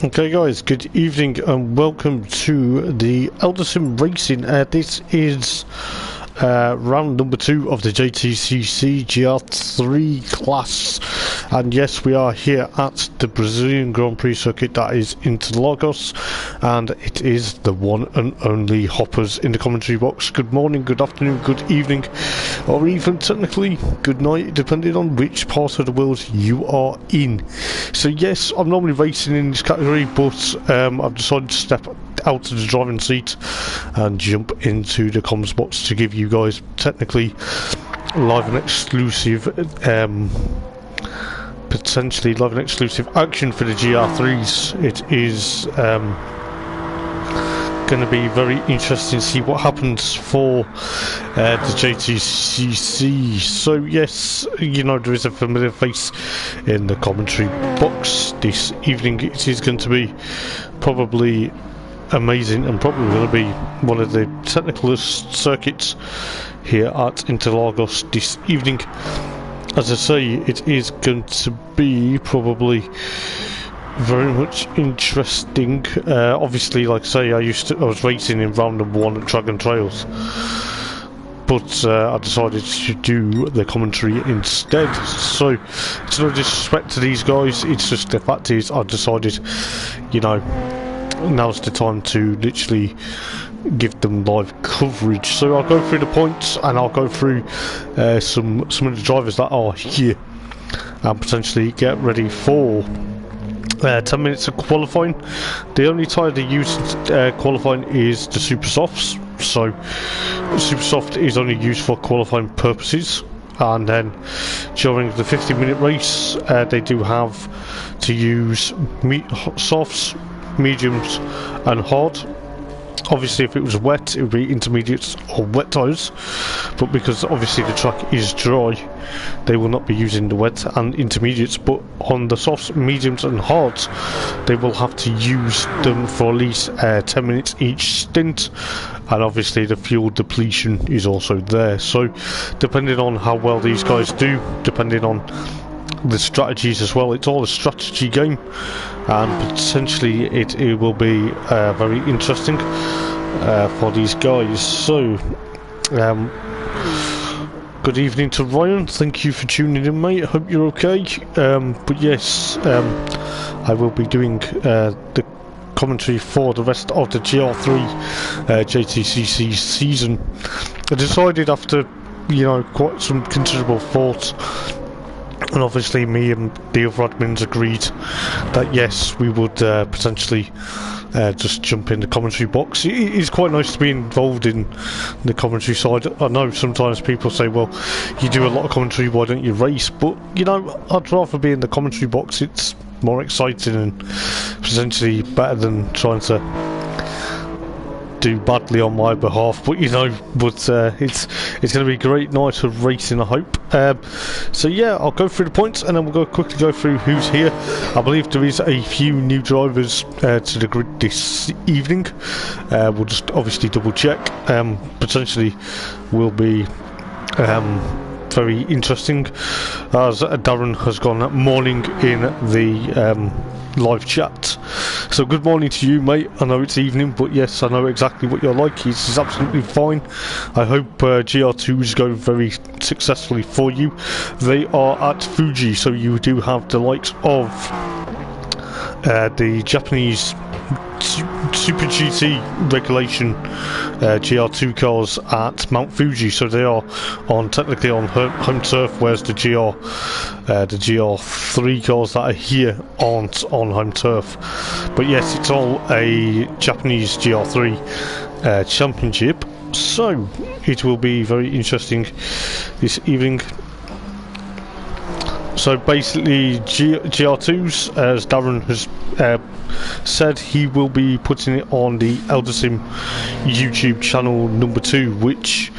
Okay guys, good evening and welcome to the Eldar Racing. This is round number 2 of the JTCC GR3 class, and yes, we are here at the Brazilian Grand Prix circuit that is Interlagos, and it is the one and only Hoppers in the commentary box. Good morning, good afternoon, good evening, or even technically good night, depending on which part of the world you are in. So yes, I'm normally racing in this category, but I've decided to step out of the driving seat and jump into the comms box to give you guys technically live and exclusive potentially live and exclusive action for the GR3s. It is going to be very interesting to see what happens for the JTCC. So yes, you know, there is a familiar face in the commentary box this evening. It is going to be probably amazing and probably going to be one of the technicalist circuits here at Interlagos this evening. As I say, it is going to be probably very much interesting. Obviously, like I say, I was racing in round number 1 at Dragon Trails, but I decided to do the commentary instead. So it's no disrespect to these guys, it's just the fact is I decided, you know, now's the time to literally give them live coverage. So I'll go through the points and I'll go through some of the drivers that are here and potentially get ready for 10 minutes of qualifying. The only tyre they use qualifying is the Super Softs, so Super Soft is only used for qualifying purposes, and then during the 50-minute race they do have to use softs, mediums and hard. Obviously if it was wet it would be intermediates or wet tyres, but because obviously the track is dry they will not be using the wet and intermediates, but on the softs, mediums and hards they will have to use them for at least 10 minutes each stint, and obviously the fuel depletion is also there. So depending on how well these guys do, depending on the strategies as well, it's all a strategy game, and potentially it will be very interesting for these guys. So good evening to Ryan, thank you for tuning in, mate. I hope you're okay. But yes, I will be doing the commentary for the rest of the GR3 JTCC season. I decided after, you know, quite some considerable thought, and obviously me and the other admins agreed that yes, we would potentially just jump in the commentary box. It is quite nice to be involved in the commentary side. I know sometimes people say, well, you do a lot of commentary, why don't you race? But, you know, I'd rather be in the commentary box. It's more exciting and potentially better than trying to do badly on my behalf, but you know, but it's going to be a great night of racing, I hope. So yeah, I'll go through the points and then we'll quickly go through who's here. I believe there is a few new drivers to the grid this evening. We'll just obviously double check. Potentially will be very interesting, as Darren has gone morning in the live chat. So good morning to you, mate. I know it's evening, but yes, I know exactly what you're like. It's absolutely fine. I hope GR2s go very successfully for you. They are at Fuji, so you do have the likes of the Japanese Super GT regulation GR2 cars at Mount Fuji, so they are technically on home turf, whereas the GR3 cars that are here aren't on home turf. But yes, it's all a Japanese GR3 championship, so it will be very interesting this evening. So basically GR2s, as Darren has said, he will be putting it on the Eldar YouTube channel number 2, which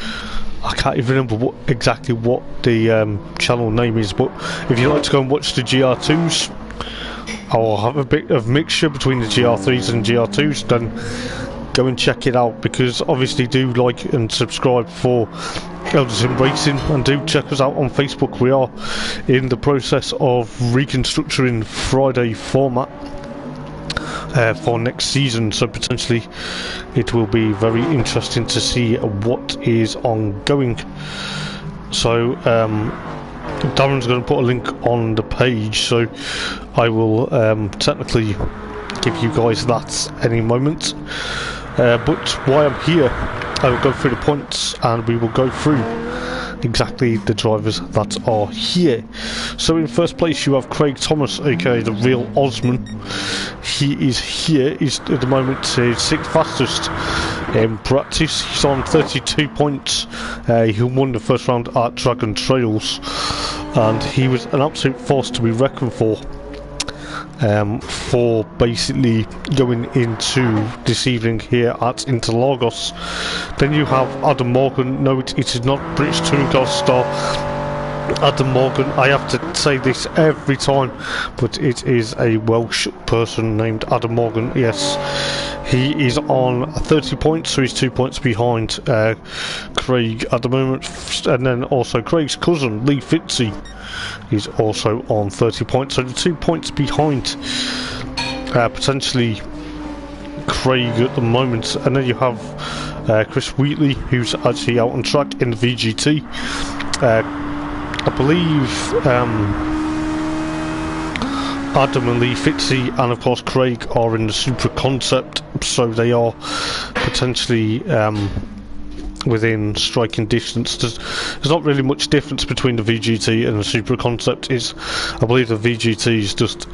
I can't even remember exactly what the channel name is, but if you'd like to go and watch the GR2s, I'll have a bit of mixture between the GR3s and GR2s, then go and check it out, because obviously do like and subscribe for Eldar in Racing, and do check us out on Facebook. We are in the process of reconstructing Friday format for next season, so potentially it will be very interesting to see what is ongoing. So Darren's going to put a link on the page, so I will technically give you guys that any moment. But while I'm here, I will go through the points and we will go through exactly the drivers that are here. So in first place you have Craig Thomas, aka the real Osman. He is here. He's at the moment sixth fastest in practice. He's on 32 points. He won the first round at Dragon Trails, and he was an absolute force to be reckoned for basically going into this evening here at Interlagos. Then you have Adam Morgan. No, it is not British Touring Car star Adam Morgan. I have to say this every time, but it is a Welsh person named Adam Morgan. Yes, he is on 30 points, so he's 2 points behind Craig at the moment. And then also Craig's cousin Lee Fitzy is also on 30 points, so the 2 points behind potentially Craig at the moment. And then you have Chris Wheatley, who's actually out on track in the VGT. I believe Adam and Lee Fitzy and of course Craig are in the Super Concept, so they are potentially within striking distance. There's not really much difference between the VGT and the Super Concept. I believe the VGT is just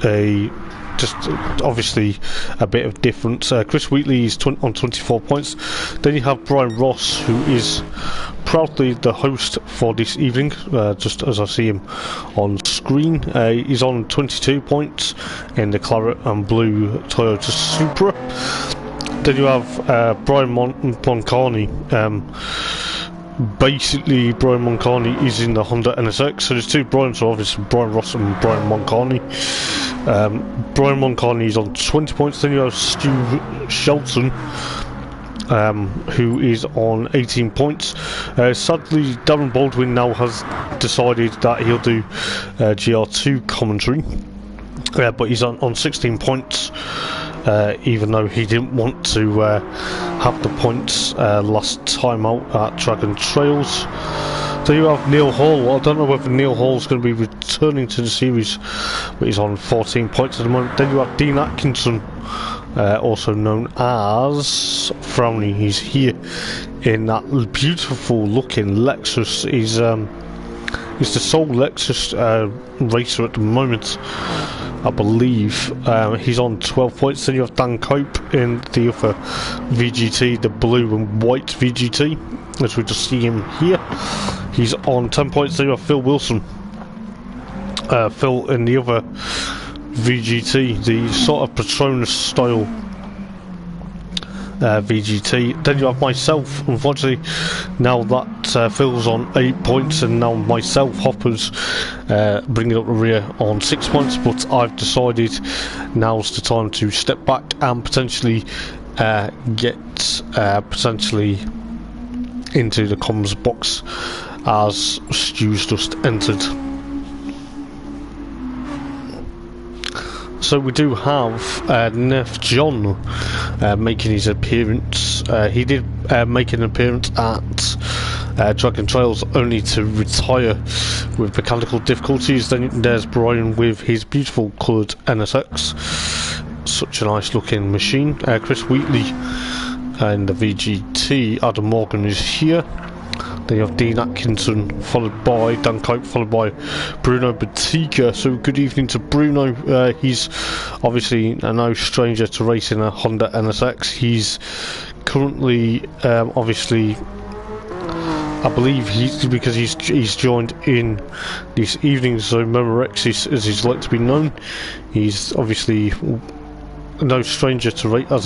obviously a bit of difference. Chris Wheatley is on 24 points. Then you have Brian Ross, who is proudly the host for this evening, just as I see him on screen. He's on 22 points in the claret and blue Toyota Supra. Then you have Brian Moncani. Basically, Brian Moncani is in the Honda NSX, so there's two Brians, so obviously Brian Ross and Brian Moncani. Brian Moncani is on 20 points. Then you have Stu Shelton, who is on 18 points. Sadly, Darren Baldwin now has decided that he'll do GR2 commentary, but he's on 16 points, even though he didn't want to have the points last time out at Dragon Trails. So you have Neil Hall. I don't know whether Neil Hall's going to be returning to the series, but he's on 14 points at the moment. Then you have Dean Atkinson, also known as Frowny. He's here in that beautiful looking Lexus. He's the sole Lexus racer at the moment, I believe. He's on 12 points. Then you have Dan Cope in the other VGT, the blue and white VGT, as we just see him here. He's on 10 points. Then you have Phil Wilson. Phil in the other VGT, the sort of Patronus style VGT. Then you have myself. Unfortunately, now that Phil's on 8 points, and now myself, Hopper's bringing up the rear on 6 points, but I've decided now's the time to step back and potentially get potentially into the comms box as Stu's just entered. So we do have Neff John making his appearance. He did make an appearance at Dragon Trails, only to retire with mechanical difficulties. Then there's Brian with his beautiful coloured NSX. Such a nice looking machine. Chris Wheatley in the VGT. Adam Morgan is here. Then you have Dean Atkinson, followed by Dan Cope, followed by Bruno Batika. So good evening to Bruno. He's obviously no stranger to racing a Honda NSX. He's currently obviously, I believe because he's joined in this evening, so Memorex as he's like to be known. He's obviously no stranger to racing a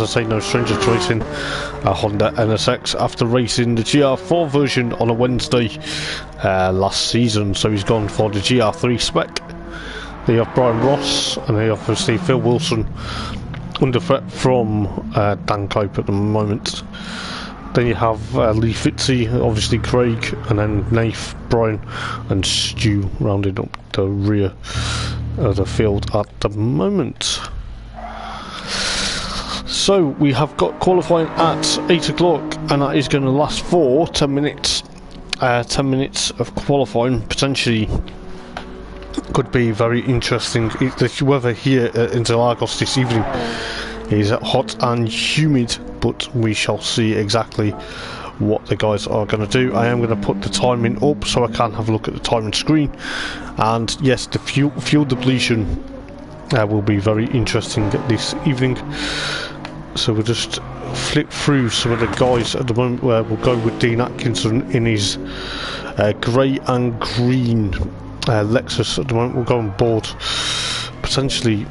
Honda NSX after racing the GR4 version on a Wednesday last season. So he's gone for the GR3 spec. They have Brian Ross, and they obviously Phil Wilson under threat from Dan Cope at the moment. Then you have Lee Fitzy, obviously Craig, and then Nath, Brian, and Stu rounding up the rear of the field at the moment. So we have got qualifying at 8 o'clock, and that is going to last for 10 minutes. 10 minutes of qualifying potentially could be very interesting. The weather here at Interlagos this evening is hot and humid, but we shall see exactly what the guys are going to do. I am going to put the timing up so I can have a look at the timing screen, and yes, the fuel depletion will be very interesting this evening. So we'll just flip through some of the guys at the moment, where we'll go with Dean Atkinson in his grey and green Lexus at the moment. We'll go on board potentially,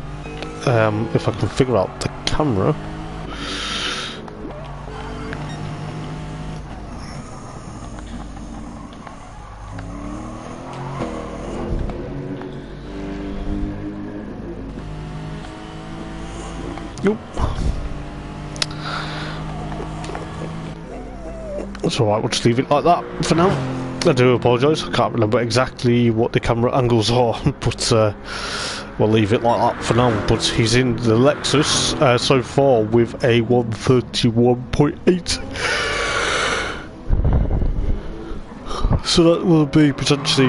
if I can figure out the camera. Nope. That's alright, we'll just leave it like that for now. I do apologise, I can't remember exactly what the camera angles are, but we'll leave it like that for now. But he's in the Lexus so far with a 131.8. So that will be potentially,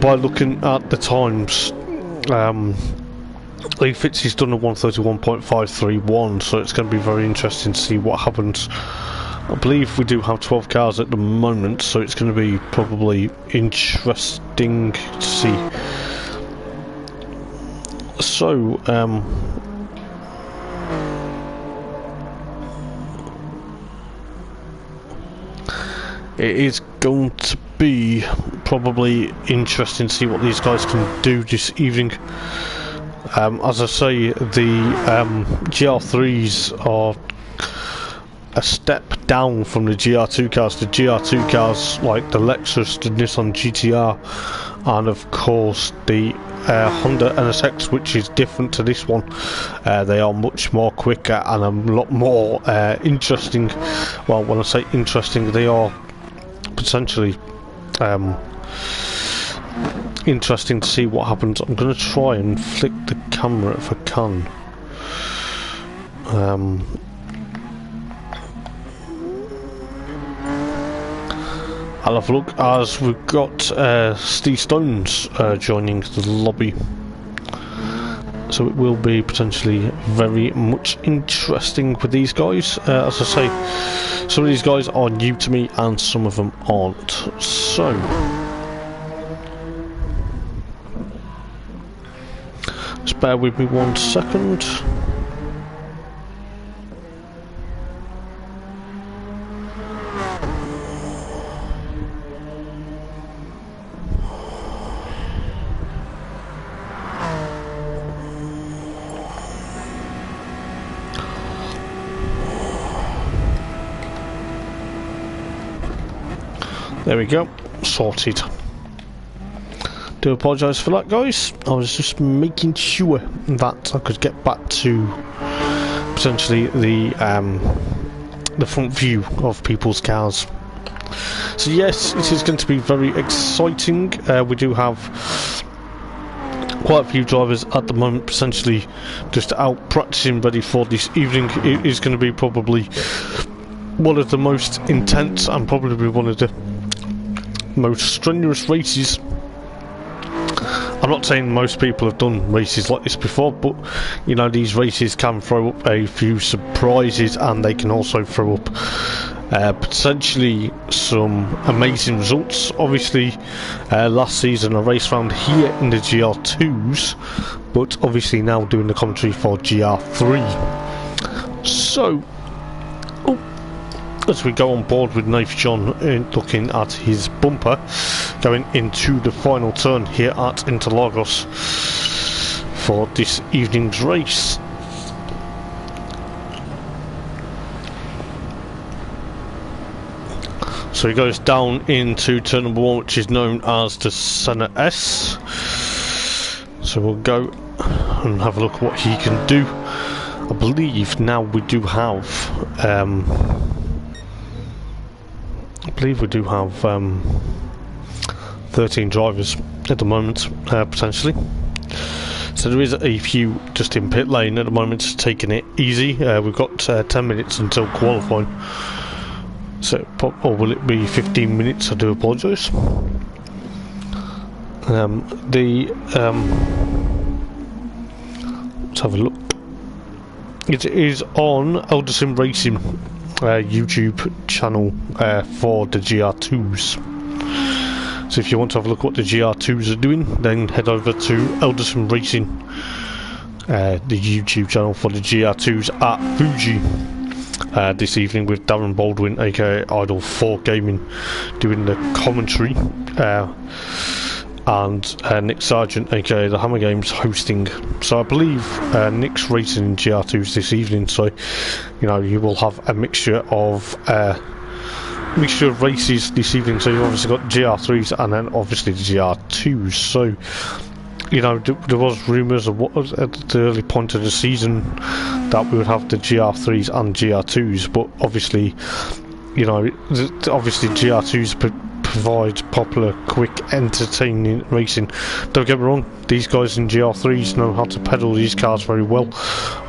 by looking at the times, Lee Fitzy's done a 131.531, so it's going to be very interesting to see what happens. I believe we do have 12 cars at the moment, so it's going to be probably interesting to see. So, it is going to be probably interesting to see what these guys can do this evening. As I say, the GR3s are a step down from the GR2 cars. The GR2 cars, like the Lexus, the Nissan GTR, and of course the Honda NSX, which is different to this one. They are much more quicker and a lot more interesting. Well, when I say interesting, they are potentially interesting to see what happens. I'm going to try and flick the camera if I can. I'll have a look, as we've got Steve Stones joining the lobby, so it will be potentially very much interesting with these guys. As I say, some of these guys are new to me and some of them aren't, so just bear with me 1 second. There we go, sorted. Do apologise for that, guys. I was just making sure that I could get back to potentially the front view of people's cars. So yes, it is going to be very exciting. We do have quite a few drivers at the moment potentially just out practicing ready for this evening. It is going to be probably one of the most intense and probably one of the most strenuous races. I'm not saying most people have done races like this before, but you know, these races can throw up a few surprises, and they can also throw up potentially some amazing results. Obviously last season I raced around here in the GR2s, but obviously now doing the commentary for GR3. So as we go on board with Nath John, looking at his bumper going into the final turn here at Interlagos for this evening's race. So he goes down into turn number 1, which is known as the Senna S. So we'll go and have a look at what he can do. I believe now we do have 13 drivers at the moment, potentially. So there is a few just in pit lane at the moment, taking it easy. We've got 10 minutes until qualifying. So, or will it be 15 minutes? I do apologise. Let's have a look. It is on Eldar Racing YouTube channel for the GR2s. So if you want to have a look at what the GR2s are doing, then head over to Eldar Racing, the YouTube channel for the GR2s at Fuji. This evening with Darren Baldwin, aka Idol 4 Gaming, doing the commentary, and Nick Sargent, aka the Hammer Games, hosting. So I believe Nick's racing in GR2s this evening, so you know you will have a mixture of races this evening. So you've obviously got GR3s and then obviously the GR2s. So you know there was rumours of what was at the early point of the season that we would have the GR3s and GR2s, but obviously you know GR2s provide popular, quick, entertaining racing. Don't get me wrong, these guys in GR3s know how to pedal these cars very well.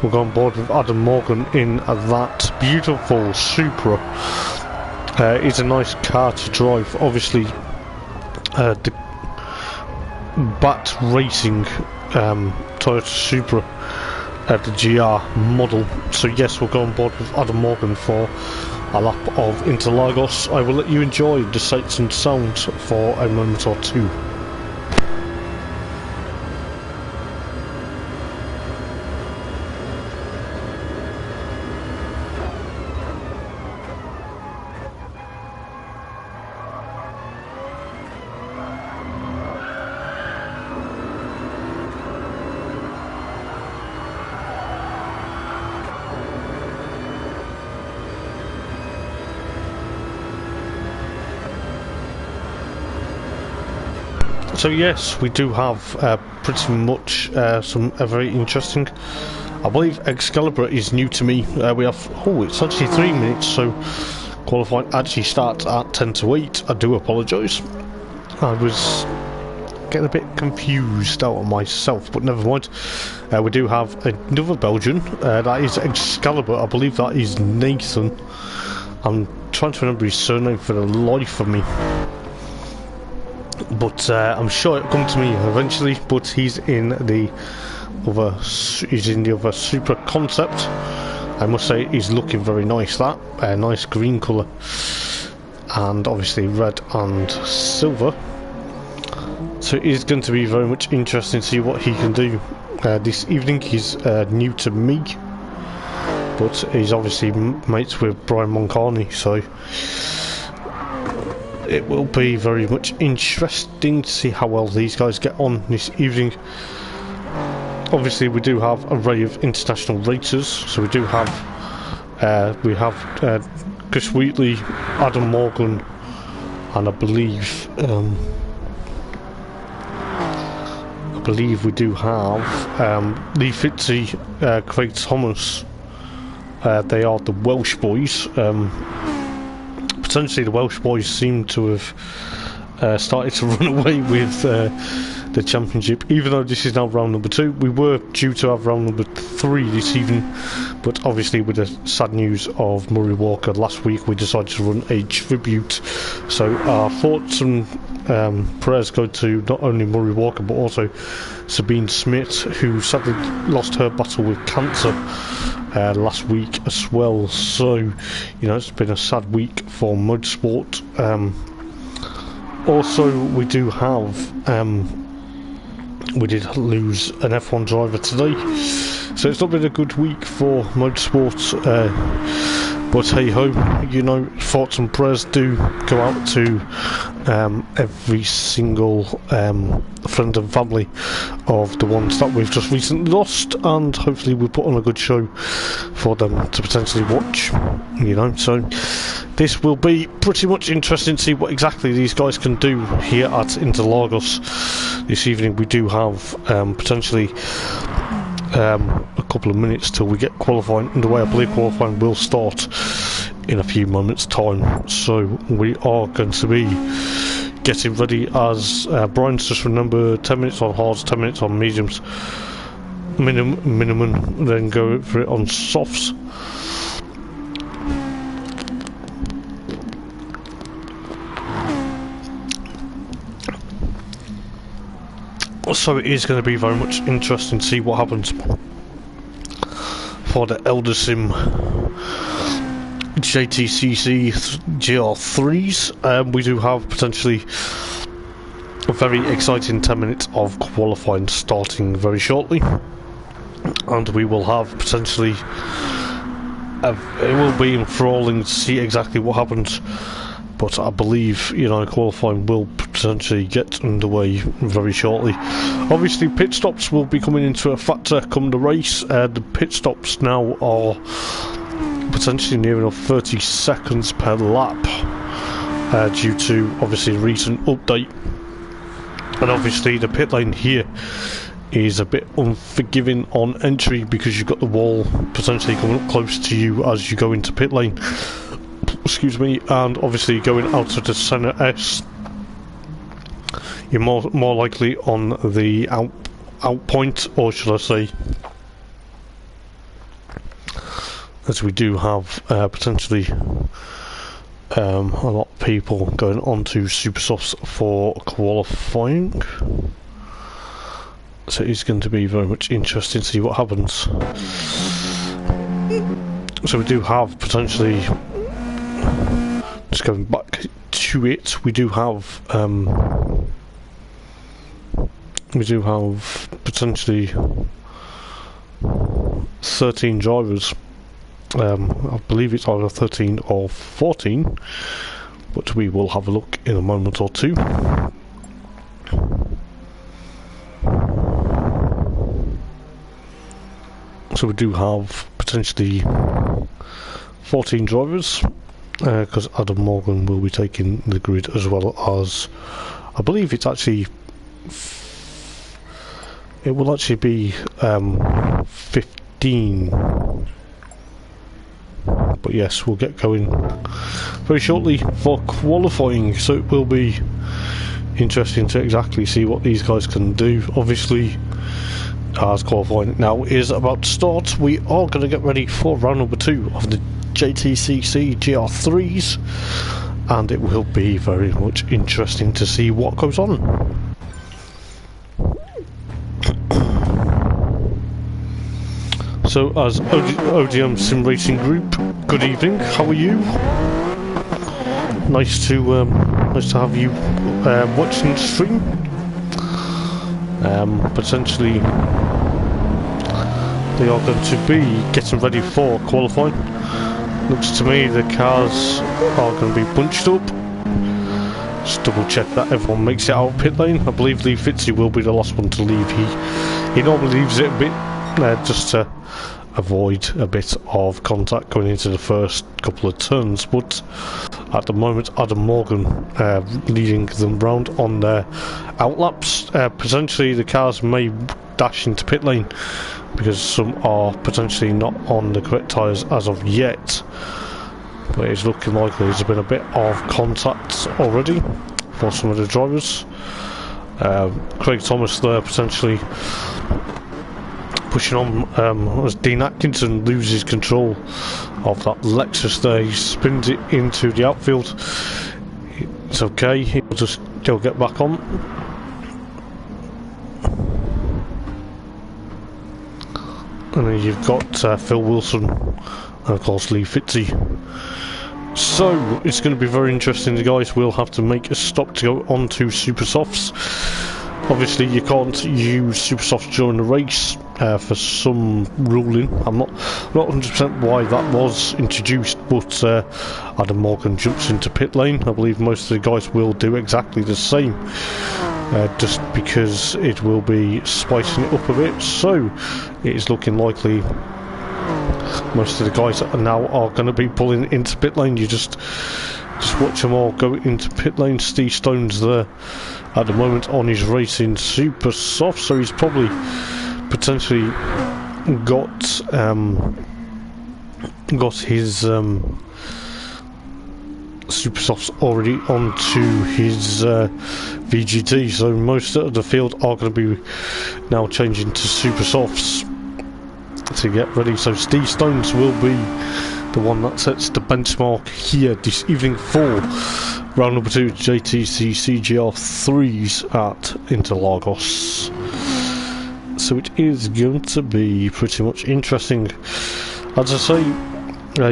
We'll go on board with Adam Morgan in that beautiful Supra. It's a nice car to drive. Obviously the Bat Racing Toyota Supra, the GR model. So yes, we'll go on board with Adam Morgan for a lap of Interlagos. I will let you enjoy the sights and sounds for a moment or two. So yes, we do have pretty much some very interesting. I believe Excalibur is new to me. We have, it's actually 3 minutes, so qualifying actually starts at 10 to 8. I do apologise. I was getting a bit confused out of myself, but never mind. We do have another Belgian. That is Excalibur. I believe that is Nathan. I'm trying to remember his surname for the life of me, but I'm sure it'll come to me eventually. But he's in the other Supra concept. I must say he's looking very nice. That nice green colour, and obviously red and silver. So it is going to be very much interesting to see what he can do this evening. He's new to me, but he's obviously mates with Brian Moncarney, so it will be very much interesting to see how well these guys get on this evening. Obviously we do have an array of international racers, so we do have Chris Wheatley, Adam Morgan, and I believe we do have Lee Fitzy, Craig Thomas. They are the Welsh boys. Potentially the Welsh boys seem to have started to run away with the championship, even though this is now round number 2. We were due to have round number 3 this evening, but obviously with the sad news of Murray Walker last week, we decided to run a tribute. So our thoughts and prayers go to not only Murray Walker but also Sabine Smith, who sadly lost her battle with cancer last week as well. So you know, it's been a sad week for motorsport. Also we do have we did lose an F1 driver today, so it's not been a good week for motorsport, but hey ho, you know, thoughts and prayers do go out to every single friend and family of the ones that we've just recently lost, and hopefully we'll put on a good show for them to potentially watch, you know. So this will be pretty much interesting to see what exactly these guys can do here at Interlagos this evening. We do have potentially a couple of minutes till we get qualifying underway. I believe qualifying will start in a few moments time, so we are going to be getting ready. As Brian's just remember, 10 minutes on hards, 10 minutes on mediums minimum, then go for it on softs. So it is going to be very much interesting to see what happens for the Eldar Sim JTCC GR3s. We do have potentially a very exciting 10 minutes of qualifying starting very shortly, and we will have potentially it will be enthralling to see exactly what happens. But I believe, you know, qualifying will potentially get underway very shortly. Obviously, pit stops will be coming into a factor come the race. The pit stops now are potentially near enough 30 seconds per lap, due to obviously a recent update. And obviously, the pit lane here is a bit unforgiving on entry because you've got the wall potentially coming up close to you as you go into pit lane. Excuse me, and obviously going out of the centre S, you're more likely on the out point, or should I say, as we do have potentially a lot of people going on to super softs for qualifying. So it's going to be very much interesting to see what happens. So we do have potentially, just going back to it, we do have potentially 13 drivers. I believe it's either 13 or 14, but we will have a look in a moment or two. So we do have potentially 14 drivers, because Adam Morgan will be taking the grid, as well as, I believe it's actually, it will actually be 15. But yes, we'll get going very shortly for qualifying, so it will be interesting to exactly see what these guys can do. Obviously, as qualifying now is about to start, we are going to get ready for round number 2 of the JTCC GR3s, and it will be very much interesting to see what goes on. So, as ODM Sim Racing Group, good evening. How are you? Nice to have you watching the stream. Potentially, they are going to be getting ready for qualifying. Looks to me the cars are going to be bunched up. Just double check that everyone makes it out of pit lane. I believe Lee Fitzy will be the last one to leave. He normally leaves it a bit just to avoid a bit of contact going into the first couple of turns, but at the moment Adam Morgan leading them round on their outlaps. Potentially the cars may dash into pit lane because some are potentially not on the correct tyres as of yet, but it's looking likely there's been a bit of contact already for some of the drivers. Craig Thomas there potentially pushing on as Dean Atkinson loses control of that Lexus there. He spins it into the outfield. It's okay, he'll get back on. And then you've got Phil Wilson and of course Lee Fitzy. So it's going to be very interesting. The guys will have to make a stop to go on to super softs. Obviously you can't use super softs during the race for some ruling. I'm not 100% why that was introduced, but Adam Morgan jumps into pit lane. I believe most of the guys will do exactly the same, just because it will be spicing it up a bit. So it is looking likely most of the guys that are going to be pulling into pit lane. You just watch them all go into pit lane. Steve Stone's there at the moment on his racing super soft, so he's probably potentially got his super softs already onto his VGT, so most of the field are going to be now changing to super softs to get ready. So Steve Stones will be the one that sets the benchmark here this evening for round number 2 JTCC GR3s at Interlagos. So it is going to be pretty much interesting. As I say,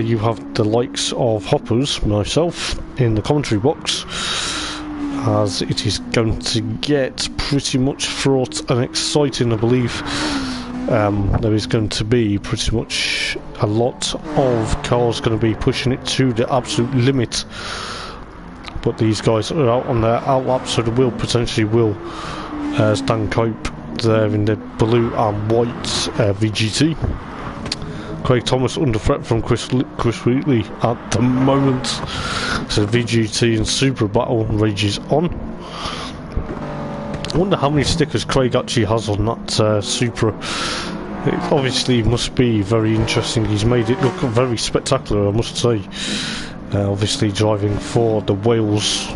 you have the likes of Hoppers, myself, in the commentary box, as it is going to get pretty much fraught and exciting. I believe there is going to be pretty much a lot of cars going to be pushing it to the absolute limit, but these guys are out on their outlap, so the wheel potentially will Stan Cope there in the blue and white VGT. Craig Thomas under threat from Chris Wheatley at the moment, so the VGT and Supra battle rages on. I wonder how many stickers Craig actually has on that Supra. It obviously must be very interesting. He's made it look very spectacular, I must say. Obviously driving for the Wales,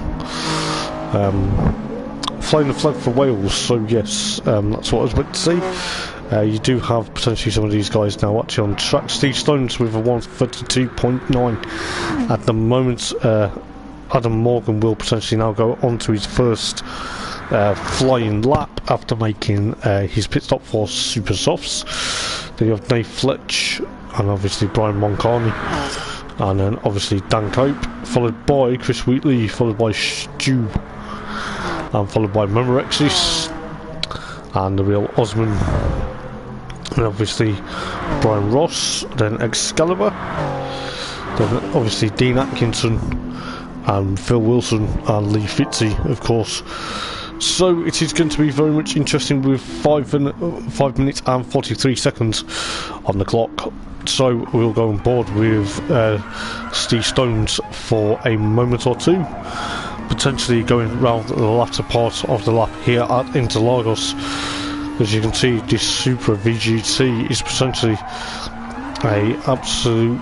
flying the flag for Wales, so yes, that's what I was about to say. You do have potentially some of these guys now actually on track. Steve Stones with a 132.9 at the moment. Adam Morgan will potentially now go on to his first flying lap after making his pit stop for Super Softs. Then you have Dave Fletch and obviously Brian Moncani, and then obviously Dan Cope, followed by Chris Wheatley, followed by Stu, and followed by Memerexis and the real Osman, and obviously Brian Ross, then Excalibur, then obviously Dean Atkinson and Phil Wilson and Lee Fitzy, of course. So it is going to be very much interesting with 5 minutes and 43 seconds on the clock. So we'll go on board with Steve Stones for a moment or two, potentially going round the latter part of the lap here at Interlagos. As you can see, this Supra VGT is potentially a absolute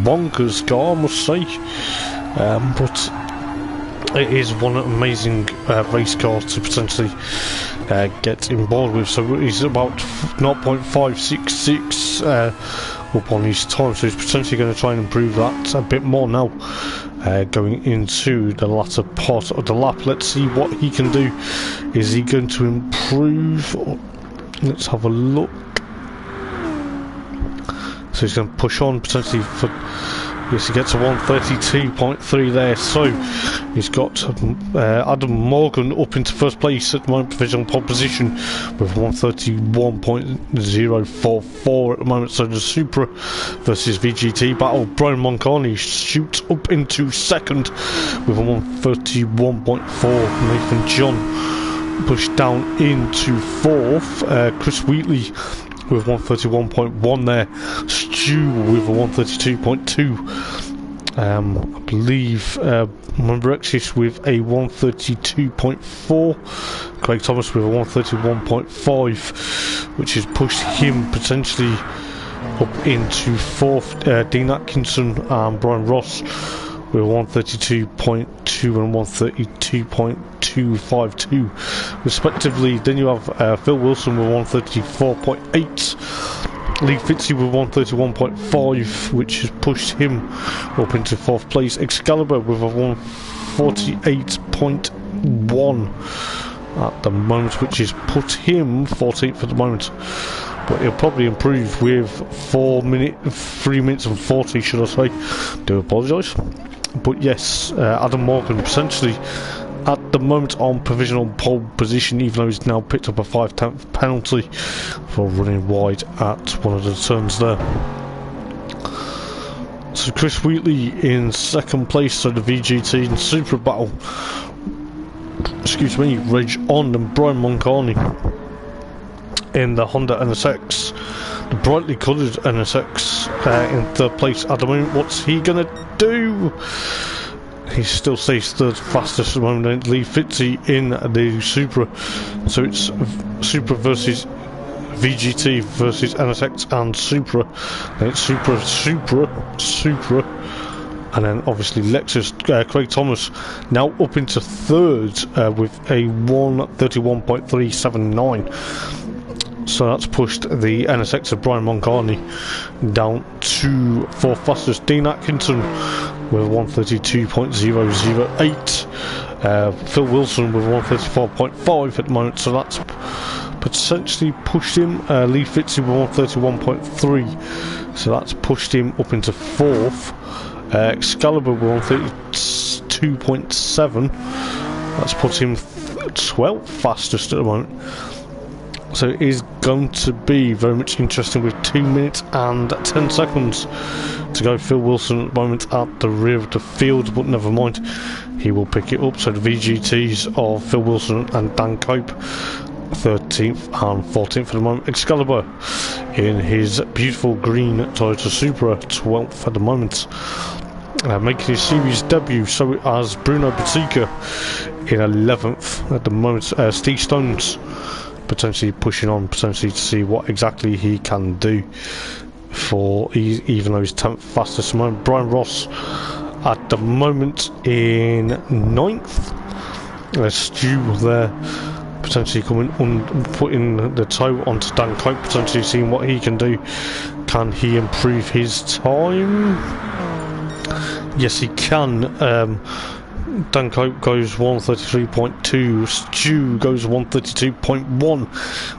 bonkers car, I must say, but it is one amazing race car to potentially get involved with. So he's about 0.566 up on his time, so he's potentially going to try and improve that a bit more now, going into the latter part of the lap. Let's see what he can do. Is he going to improve? Let's have a look. So he's going to push on potentially for, yes, he gets a 132.3 there, so he's got Adam Morgan up into first place at the moment, provisional pole position with 131.044 at the moment. So the Supra versus VGT battle. Brian Moncani shoots up into second with a 131.4. Nathan John pushed down into fourth. Chris Wheatley with 131.1 there. Stu with a 132.2. I believe Membrexis with a 132.4. Craig Thomas with a 131.5, which has pushed him potentially up into fourth. Dean Atkinson and Brian Ross with 132.2 and 132.252 respectively. Then you have Phil Wilson with 134.8, Lee Fitzy with 131.5, which has pushed him up into fourth place. Excalibur with a 148.1 at the moment, which has put him 14th at the moment, but he'll probably improve with 3 minutes and 40, should I say. Do apologise. But yes, Adam Morgan potentially at the moment on provisional pole position, even though he's now picked up a 5/10 penalty for running wide at one of the turns there. So Chris Wheatley in second place, so the VGT and Supra battle, excuse me, rage on, and Brian Moncani in the Honda NSX, the brightly coloured NSX, in third place at the moment. What's he gonna do? He still stays third fastest at the moment. Lee Fitzy in the Supra, so it's Supra versus VGT versus NSX and Supra. Then it's Supra, and then obviously Lexus, Craig Thomas, now up into third with a 1:31.379. So that's pushed the NSX of Brian Moncani down to fourth fastest. Dean Atkinson with 1:32.008. Phil Wilson with 1:34.5 at the moment, so that's potentially pushed him. Lee Fitzey with 1:31.3, so that's pushed him up into fourth. Excalibur with 1:32.7, that's put him 12th fastest at the moment. So it is going to be very much interesting with 2 minutes and 10 seconds to go. Phil Wilson at the moment at the rear of the field, but never mind, he will pick it up. So the VGTs of Phil Wilson and Dan Cope, 13th and 14th at the moment. Excalibur in his beautiful green Toyota Supra, 12th at the moment. Making his series debut, so as Bruno Batica in 11th at the moment. Steve Stones potentially pushing on, potentially to see what exactly he can do for, even though he's 10th fastest at the moment. Brian Ross at the moment in 9th. Stu there potentially coming putting the toe onto Dan Cope, potentially seeing what he can do. Can he improve his time? Yes, he can. Dan Cope goes 1:33.2, Stu goes 1:32.1,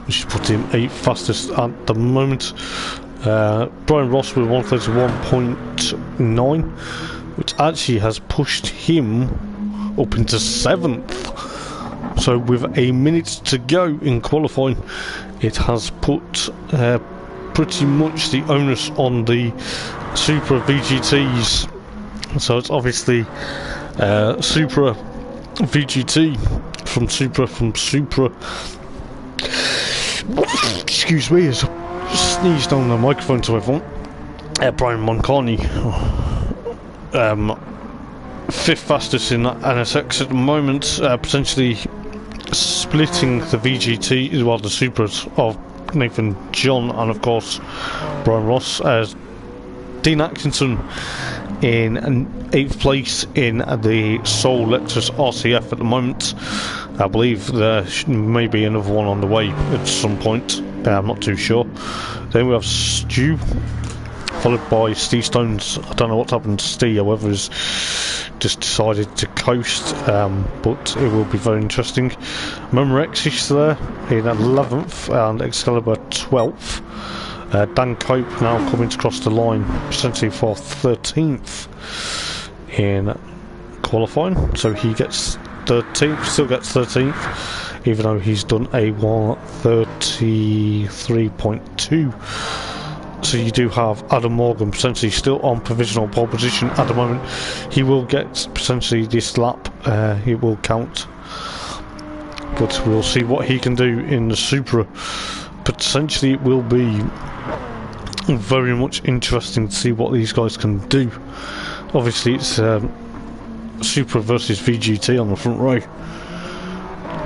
which has put him 8th fastest at the moment. Brian Ross with 1:31.9, which actually has pushed him up into 7th. So with a minute to go in qualifying, it has put pretty much the onus on the Supra VGTs. So it's obviously Supra VGT from Supra. Excuse me, as I sneezed on the microphone to everyone. Brian Moncani, 5th fastest in that NSX at the moment, potentially splitting the VGT as well, the Supras of Nathan John and of course Brian Ross. Dean Atkinson in 8th place in the Soul Lexus RCF at the moment. I believe there may be another one on the way at some point, I'm not too sure. Then we have Stu, followed by Steve Stones. I don't know what's happened to Steve, however, he's just decided to coast, but it will be very interesting. Memorex is there in 11th and Excalibur 12th. Dan Cope now coming to cross the line essentially for 13th in qualifying, so he gets 13th, still gets 13th, even though he's done a 1:33.2. So you do have Adam Morgan potentially still on provisional pole position at the moment. He will get potentially this lap, it will count, but we'll see what he can do in the Supra. Potentially it will be very much interesting to see what these guys can do. Obviously it's Supra versus VGT on the front row,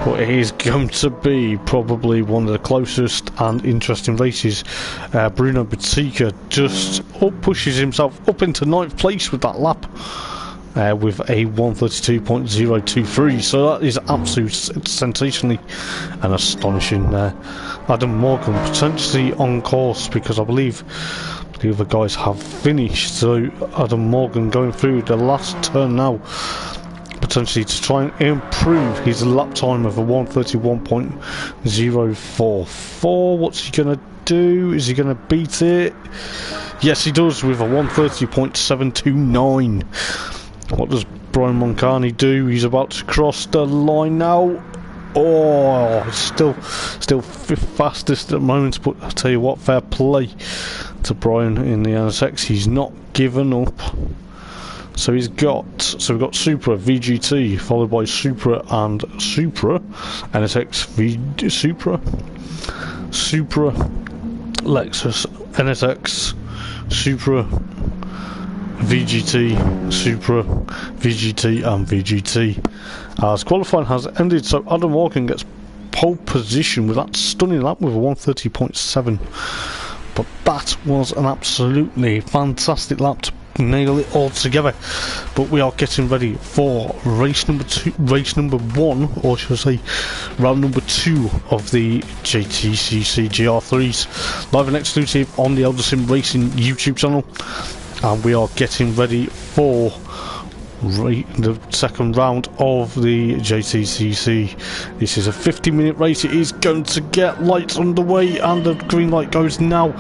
but it is going to be probably one of the closest and interesting races. Bruno Batica just pushes himself up into 9th place with that lap, with a 1:32.023, so that is absolutely sensationally and astonishing there. Adam Morgan potentially on course, because I believe the other guys have finished, so Adam Morgan going through the last turn now, potentially to try and improve his lap time of a 1:31.044. What's he going to do? Is he going to beat it? Yes, he does, with a 1:30.729. What does Brian Moncani do? He's about to cross the line now. Oh, still 5th fastest at the moment, but I tell you what, fair play to Brian in the NSX. He's not given up. So we've got Supra VGT followed by Supra and Supra NSX Supra Lexus NSX Supra VGT, Supra, VGT and VGT. As qualifying has ended, so Adam Morgan gets pole position with that stunning lap with a 130.7. But that was an absolutely fantastic lap to nail it all together. But we are getting ready for race number 1, or should I say round number 2 of the JTCC GR3s, live and exclusive on the Eldar Racing YouTube channel. And we are getting ready for the second round of the JTCC. This is a 50-minute race. It is going to get lights underway, and the green light goes now.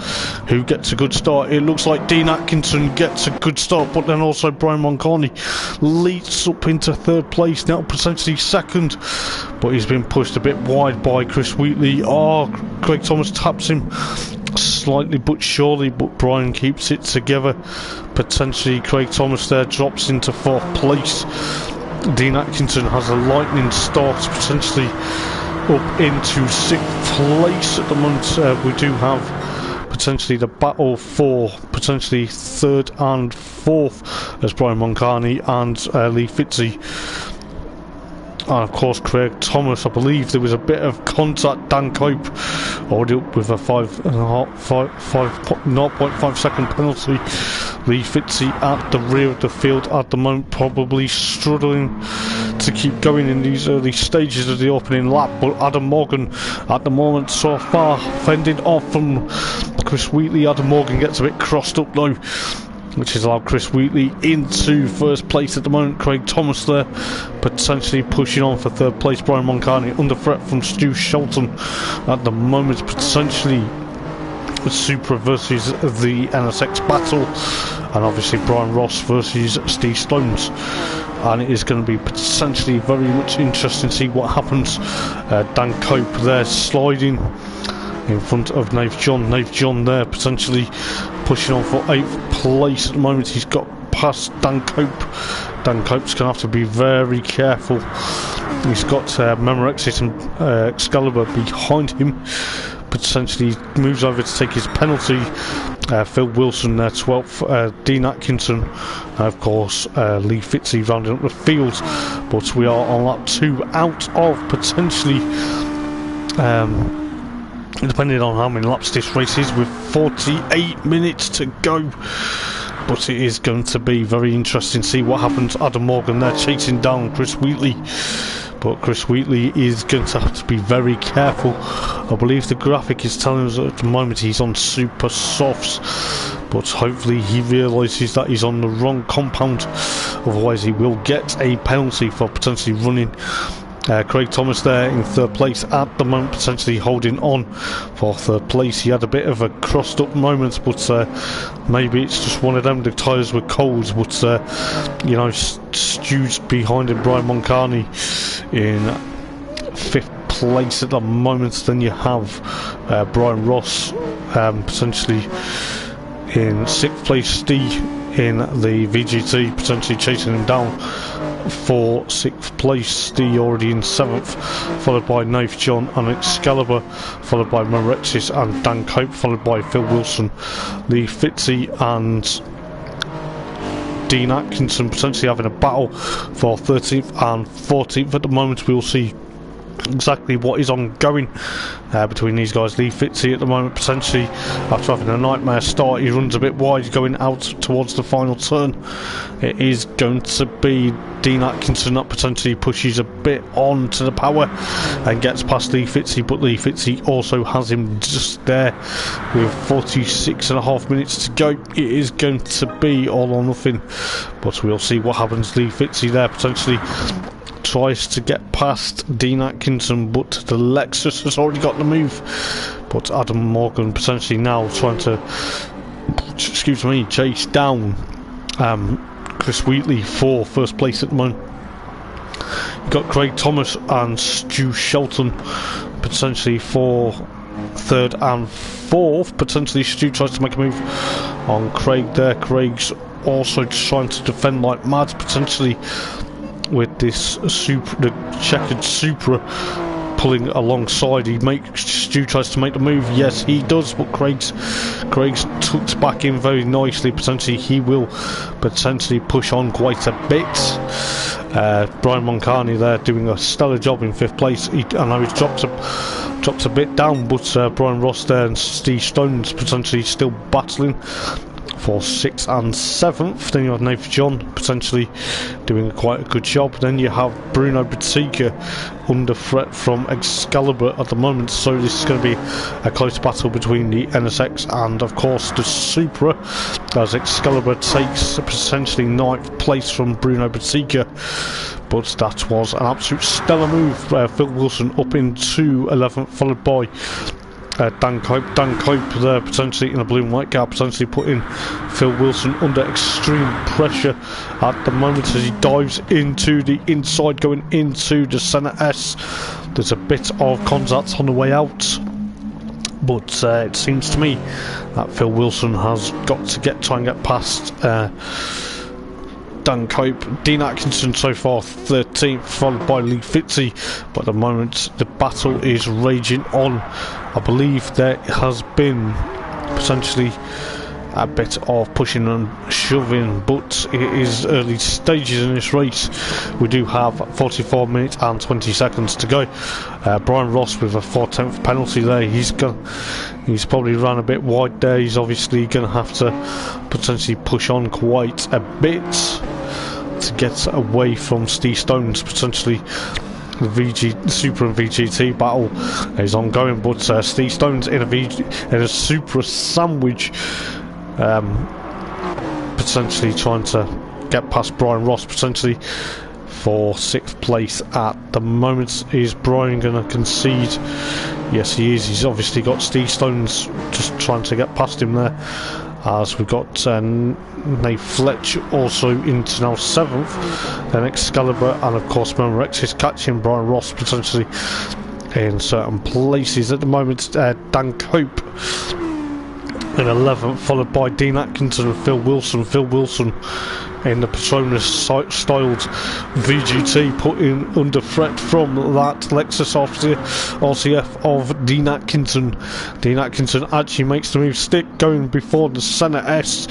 Who gets a good start? It looks like Dean Atkinson gets a good start, but then also Brian Moncani leads up into third place, now potentially second, but he's been pushed a bit wide by Chris Wheatley. Craig Thomas taps him slightly but surely, but Brian keeps it together. Potentially Craig Thomas there drops into 4th place. Dean Atkinson has a lightning start, potentially up into 6th place at the moment. We do have potentially the battle for potentially 3rd and 4th as Brian Moncani and Lee Fitzy. And of course Craig Thomas, I believe there was a bit of contact. Dan Cope already up with a 0.5 second penalty. Lee Fitzy at the rear of the field at the moment, probably struggling to keep going in these early stages of the opening lap. But Adam Morgan at the moment so far fending off from Chris Wheatley. Adam Morgan gets a bit crossed up though, which has allowed Chris Wheatley into 1st place at the moment. Craig Thomas there potentially pushing on for 3rd place. Brian Moncani under threat from Stu Shelton at the moment, potentially Supra versus the NSX battle, and obviously Brian Ross versus Steve Stones. And it is going to be potentially very much interesting to see what happens. Dan Cope there sliding in front of Nave John. Nave John there potentially pushing on for 8th place at the moment. He's got past Dan Cope. Dan Cope's going to have to be very careful. He's got Memorexis and Excalibur behind him. Potentially moves over to take his penalty. Phil Wilson there 12th. Dean Atkinson, of course Lee Fitzy rounding up the field. But we are on lap 2 out of potentially depending on how many laps this race is, with 48 minutes to go. But it is going to be very interesting to see what happens. Adam Morgan there chasing down Chris Wheatley, but Chris Wheatley is going to have to be very careful. I believe the graphic is telling us at the moment he's on super softs, but hopefully he realises that he's on the wrong compound, otherwise he will get a penalty for potentially running. Craig Thomas there in 3rd place at the moment, potentially holding on for 3rd place. He had a bit of a crossed up moment, but maybe it's just one of them, the tyres were cold. But you know, Stu's behind him, Brian Moncani in 5th place at the moment. Then you have Brian Ross potentially in 6th place. Steve in the VGT potentially chasing him down for 6th place. Steve already in 7th, followed by Nave John and Excalibur, followed by Memorexis and Dan Cope, followed by Phil Wilson, Lee Fitzy and Dean Atkinson potentially having a battle for 13th and 14th at the moment. We'll see exactly what is ongoing between these guys. Lee Fitzy at the moment potentially, after having a nightmare start, he runs a bit wide going out towards the final turn. It is going to be Dean Atkinson that potentially pushes a bit on to the power and gets past Lee Fitzy, but Lee Fitzy also has him just there with 46.5 minutes to go. It is going to be all or nothing, but we'll see what happens. Lee Fitzy there potentially tries to get past Dean Atkinson, but the Lexus has already got the move. But Adam Morgan potentially now trying to, chase down Chris Wheatley for 1st place at the moment. You've got Craig Thomas and Stu Shelton potentially for 3rd and 4th. Potentially Stu tries to make a move on Craig there. Craig's also trying to defend like mad, potentially with this the checkered Supra pulling alongside. Stu tries to make the move. Yes, he does, but Craig's tucked back in very nicely. Potentially he will potentially push on quite a bit. Brian Moncani there doing a stellar job in 5th place. I know he drops a bit down, but Brian Ross there and Steve Stones potentially still battling for 6th and 7th. Then you have Nathan John potentially doing quite a good job. Then you have Bruno Batica under threat from Excalibur at the moment, so this is going to be a close battle between the NSX and of course the Supra, as Excalibur takes potentially 9th place from Bruno Batica. But that was an absolute stellar move. Phil Wilson up into 11th, followed by Dan Cope there potentially in a blue and white car, potentially putting Phil Wilson under extreme pressure at the moment as he dives into the inside, going into the centre S. There's a bit of contact on the way out, but it seems to me that Phil Wilson has got to try and get past Dan Cope. Dean Atkinson so far 13th, followed by Lee Fitzy, but at the moment the battle is raging on. I believe there has been potentially a bit of pushing and shoving, but it is early stages in this race. We do have 44 minutes and 20 seconds to go. Brian Ross with a 4/10 penalty there. He's probably run a bit wide there. He's obviously going to have to potentially push on quite a bit to get away from Steve Stones. Potentially the Supra and VGT battle is ongoing, but Steve Stones in a Supra sandwich, potentially trying to get past Brian Ross, potentially for 6th place at the moment. Is Brian going to concede? Yes, he is. He's obviously got Steve Stones just trying to get past him there, as we've got Nate Fletch also into now 7th, then Excalibur and of course Rex is catching Brian Ross potentially in certain places at the moment. Dan Cope in 11th, followed by Dean Atkinson and Phil Wilson. Phil Wilson in the Petronas styled VGT, put in under threat from that Lexus RCF of Dean Atkinson. Dean Atkinson actually makes the move stick, going before the centre S,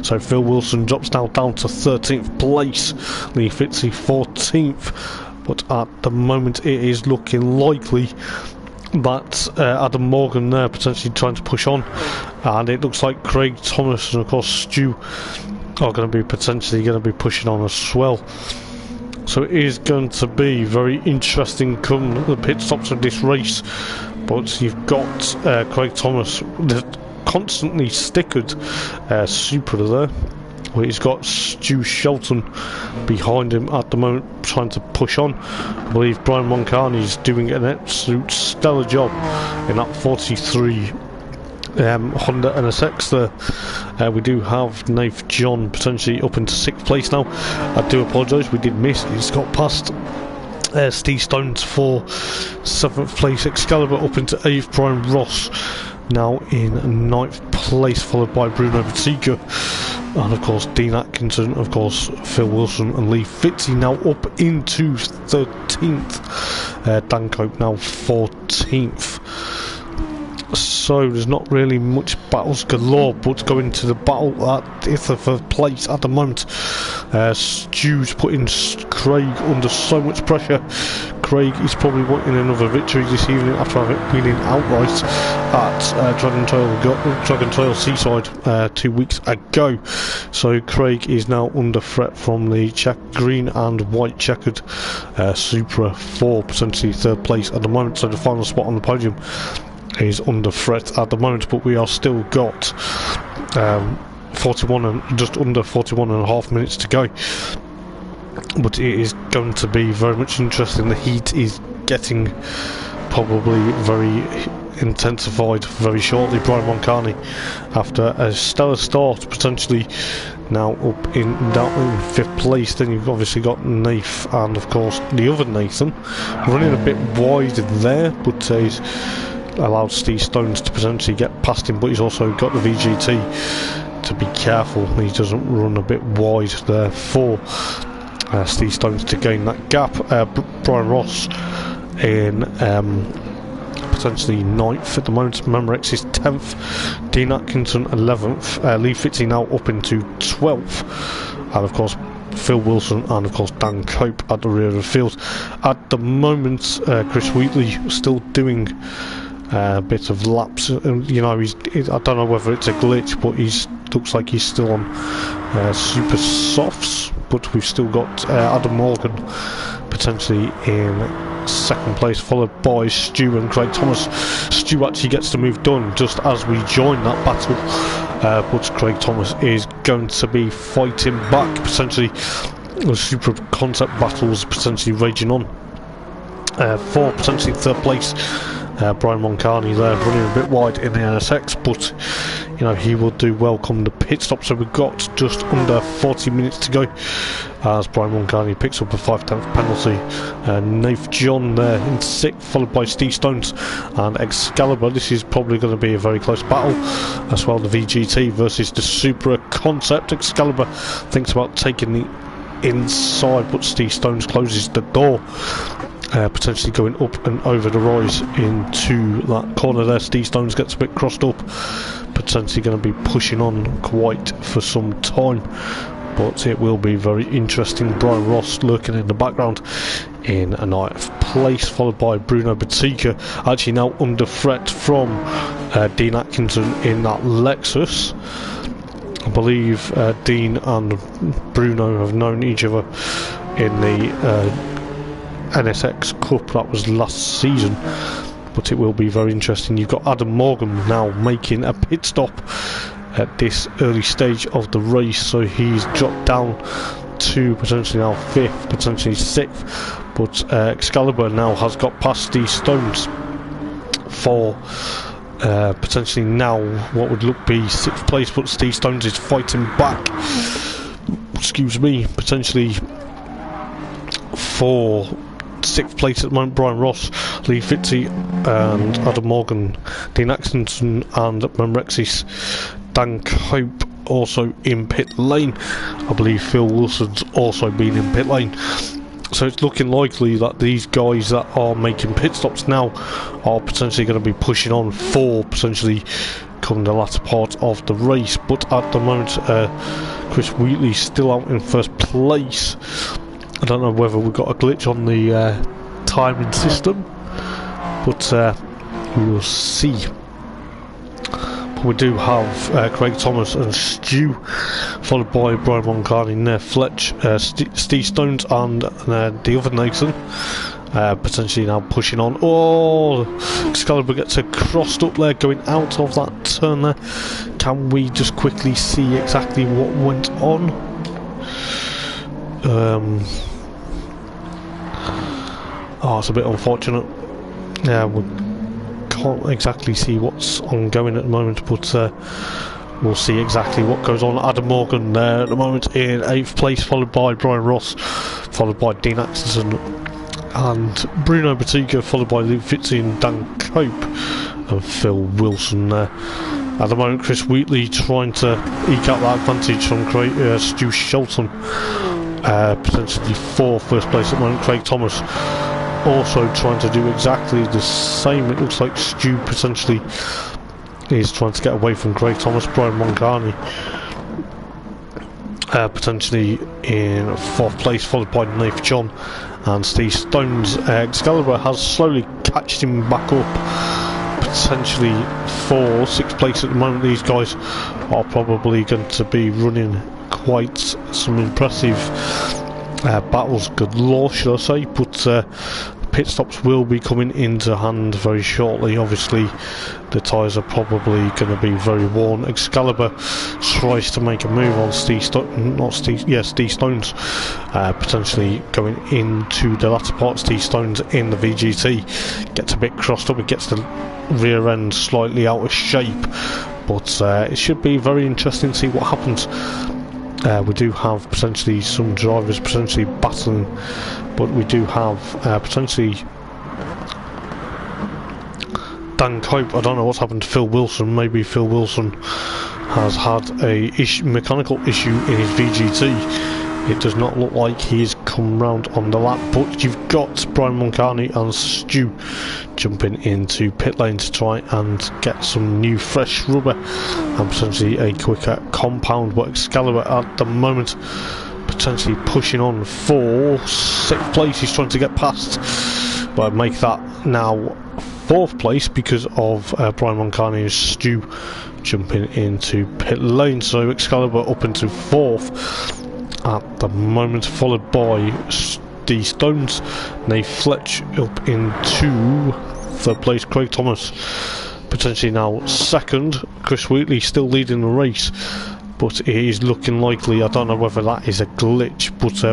so Phil Wilson drops now down to 13th place. Lee Fitzy 14th, but at the moment it is looking likely that Adam Morgan there potentially trying to push on, and it looks like Craig Thomas and of course Stu are going to be potentially pushing on as well. So it is going to be very interesting come the pit stops of this race. But you've got Craig Thomas, the constantly stickered Supra there, where he's got Stu Shelton behind him at the moment trying to push on. I believe Brian Moncani is doing an absolute stellar job in that 43 Honda NSX there. We do have Nath John potentially up into 6th place now. I do apologise, we did miss. He's got past Steve Stones for 7th place. Excalibur up into 8th. Brian Ross now in 9th place, followed by Bruno Batica. And of course Dean Atkinson, of course Phil Wilson and Lee Fitzy now up into 13th. Dan Cope now 14th. So there's not really much battles galore, but going to the battle at 5th place at the moment. Stu's putting Craig under so much pressure. Craig is probably wanting another victory this evening after winning outright at Dragon Trail Seaside 2 weeks ago. So Craig is now under threat from the green and white checkered Supra for potentially 3rd place at the moment. So the final spot on the podium is under threat at the moment, but we are still got 41 and just under 41 and a half minutes to go. But it is going to be very much interesting. The heat is getting probably very intensified very shortly. Brian Moncani, after a stellar start, potentially now up in 5th place. Then you've obviously got Nath and of course the other Nathan running a bit wide there, but he's allowed Steve Stones to potentially get past him, but he's also got the VGT to be careful he doesn't run a bit wide there for Steve Stones to gain that gap. Brian Ross in potentially 9th at the moment. Memorex is 10th, Dean Atkinson 11th, Lee Fitzy now up into 12th, and of course Phil Wilson and of course Dan Cope at the rear of the field. At the moment, Chris Wheatley still doing a bit of laps. You know, I don't know whether it's a glitch, but looks like he's still on super softs. But we've still got Adam Morgan potentially in 2nd place, followed by Stu and Craig Thomas. Stu actually gets the move done just as we join that battle, but Craig Thomas is going to be fighting back. Potentially the super concept battles potentially raging on for potentially 3rd place. Brian Moncani there running a bit wide in the NSX, but you know, he will do well come the pit stop. So we've got just under 40 minutes to go as Brian Moncani picks up a 5/10 penalty. Nath John there in 6th, followed by Steve Stones and Excalibur. This is probably going to be a very close battle as well. The VGT versus the Supra Concept. Excalibur thinks about taking the inside, but Steve Stones closes the door. Potentially going up and over the rise into that corner there. Steve Stones gets a bit crossed up, potentially going to be pushing on quite for some time, but it will be very interesting. Brian Ross lurking in the background in a 9th place, followed by Bruno Batika, actually now under threat from Dean Atkinson in that Lexus. I believe Dean and Bruno have known each other in the NSX Cup that was last season, but it will be very interesting. You've got Adam Morgan now making a pit stop at this early stage of the race, so he's dropped down to potentially now 5th, potentially 6th, but Excalibur now has got past the Stones for potentially now what would look be 6th place, but Steve Stones is fighting back, excuse me, potentially for 6th place at the moment. Brian Ross, Lee Fitzy and Adam Morgan, Dean Atkinson and Memrexis, Dan Cope also in pit lane. I believe Phil Wilson's also been in pit lane. So it's looking likely that these guys that are making pit stops now are potentially going to be pushing on for potentially coming the latter part of the race. But at the moment, Chris Wheatley still out in 1st place. I don't know whether we've got a glitch on the timing system, but we will see. But we do have Craig Thomas and Stu, followed by Brian Moncani, Fletch, Steve Stones and the other Nathan, potentially now pushing on. Oh, Excalibur gets a crossed up there going out of that turn there. Can we just quickly see exactly what went on? Oh, it's a bit unfortunate. Yeah, we can't exactly see what's ongoing at the moment, but we'll see exactly what goes on. Adam Morgan there at the moment in 8th place, followed by Brian Ross, followed by Dean Atkinson and Bruno Batika, followed by Luke Fitzy and Dan Cope and Phil Wilson there. At the moment, Chris Wheatley trying to eke out that advantage from Stu Shelton, potentially for 1st place at the moment. Craig Thomas also trying to do exactly the same. It looks like Stu potentially is trying to get away from Craig Thomas. Brian Moncani potentially in 4th place, followed by Nath John and Steve Stones. Excalibur has slowly catched him back up, potentially for 6th place at the moment. These guys are probably going to be running quite some impressive battles galore, should I say, but pit stops will be coming into hand very shortly. Obviously the tyres are probably going to be very worn. Excalibur tries to make a move on Steve Stones, potentially going into the latter part. Steve Stones in the VGT gets a bit crossed up, it gets the rear end slightly out of shape, but it should be very interesting to see what happens. We do have potentially some drivers potentially battling, but we do have potentially Dan Cope. I don't know what's happened to Phil Wilson. Maybe Phil Wilson has had a mechanical issue in his VGT. it does not look like he's come round on the lap, but you've got Brian Moncani and Stu jumping into pit lane to try and get some new fresh rubber and potentially a quicker compound. But Excalibur at the moment potentially pushing on for 6th place. He's trying to get past, but make that now 4th place because of Brian Moncani and Stu jumping into pit lane. So Excalibur up into 4th at the moment, followed by D Stones. Nate Fletch up into 3rd place. Craig Thomas potentially now 2nd. Chris Wheatley still leading the race, but it is looking likely. I don't know whether that is a glitch, but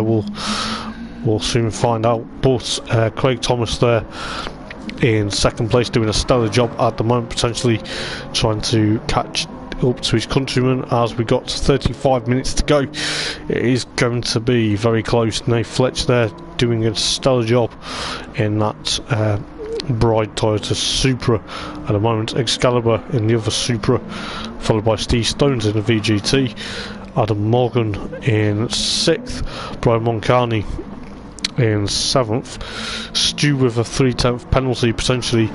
we'll soon find out. But Craig Thomas there in 2nd place, doing a stellar job at the moment, potentially trying to catch up to his countrymen as we got 35 minutes to go. It is going to be very close. Nate Fletch there doing a stellar job in that Bride Toyota Supra at the moment. Excalibur in the other Supra, followed by Steve Stones in the VGT. Adam Morgan in 6th. Brian Moncani in 7th. Stu with a 3/10 penalty, potentially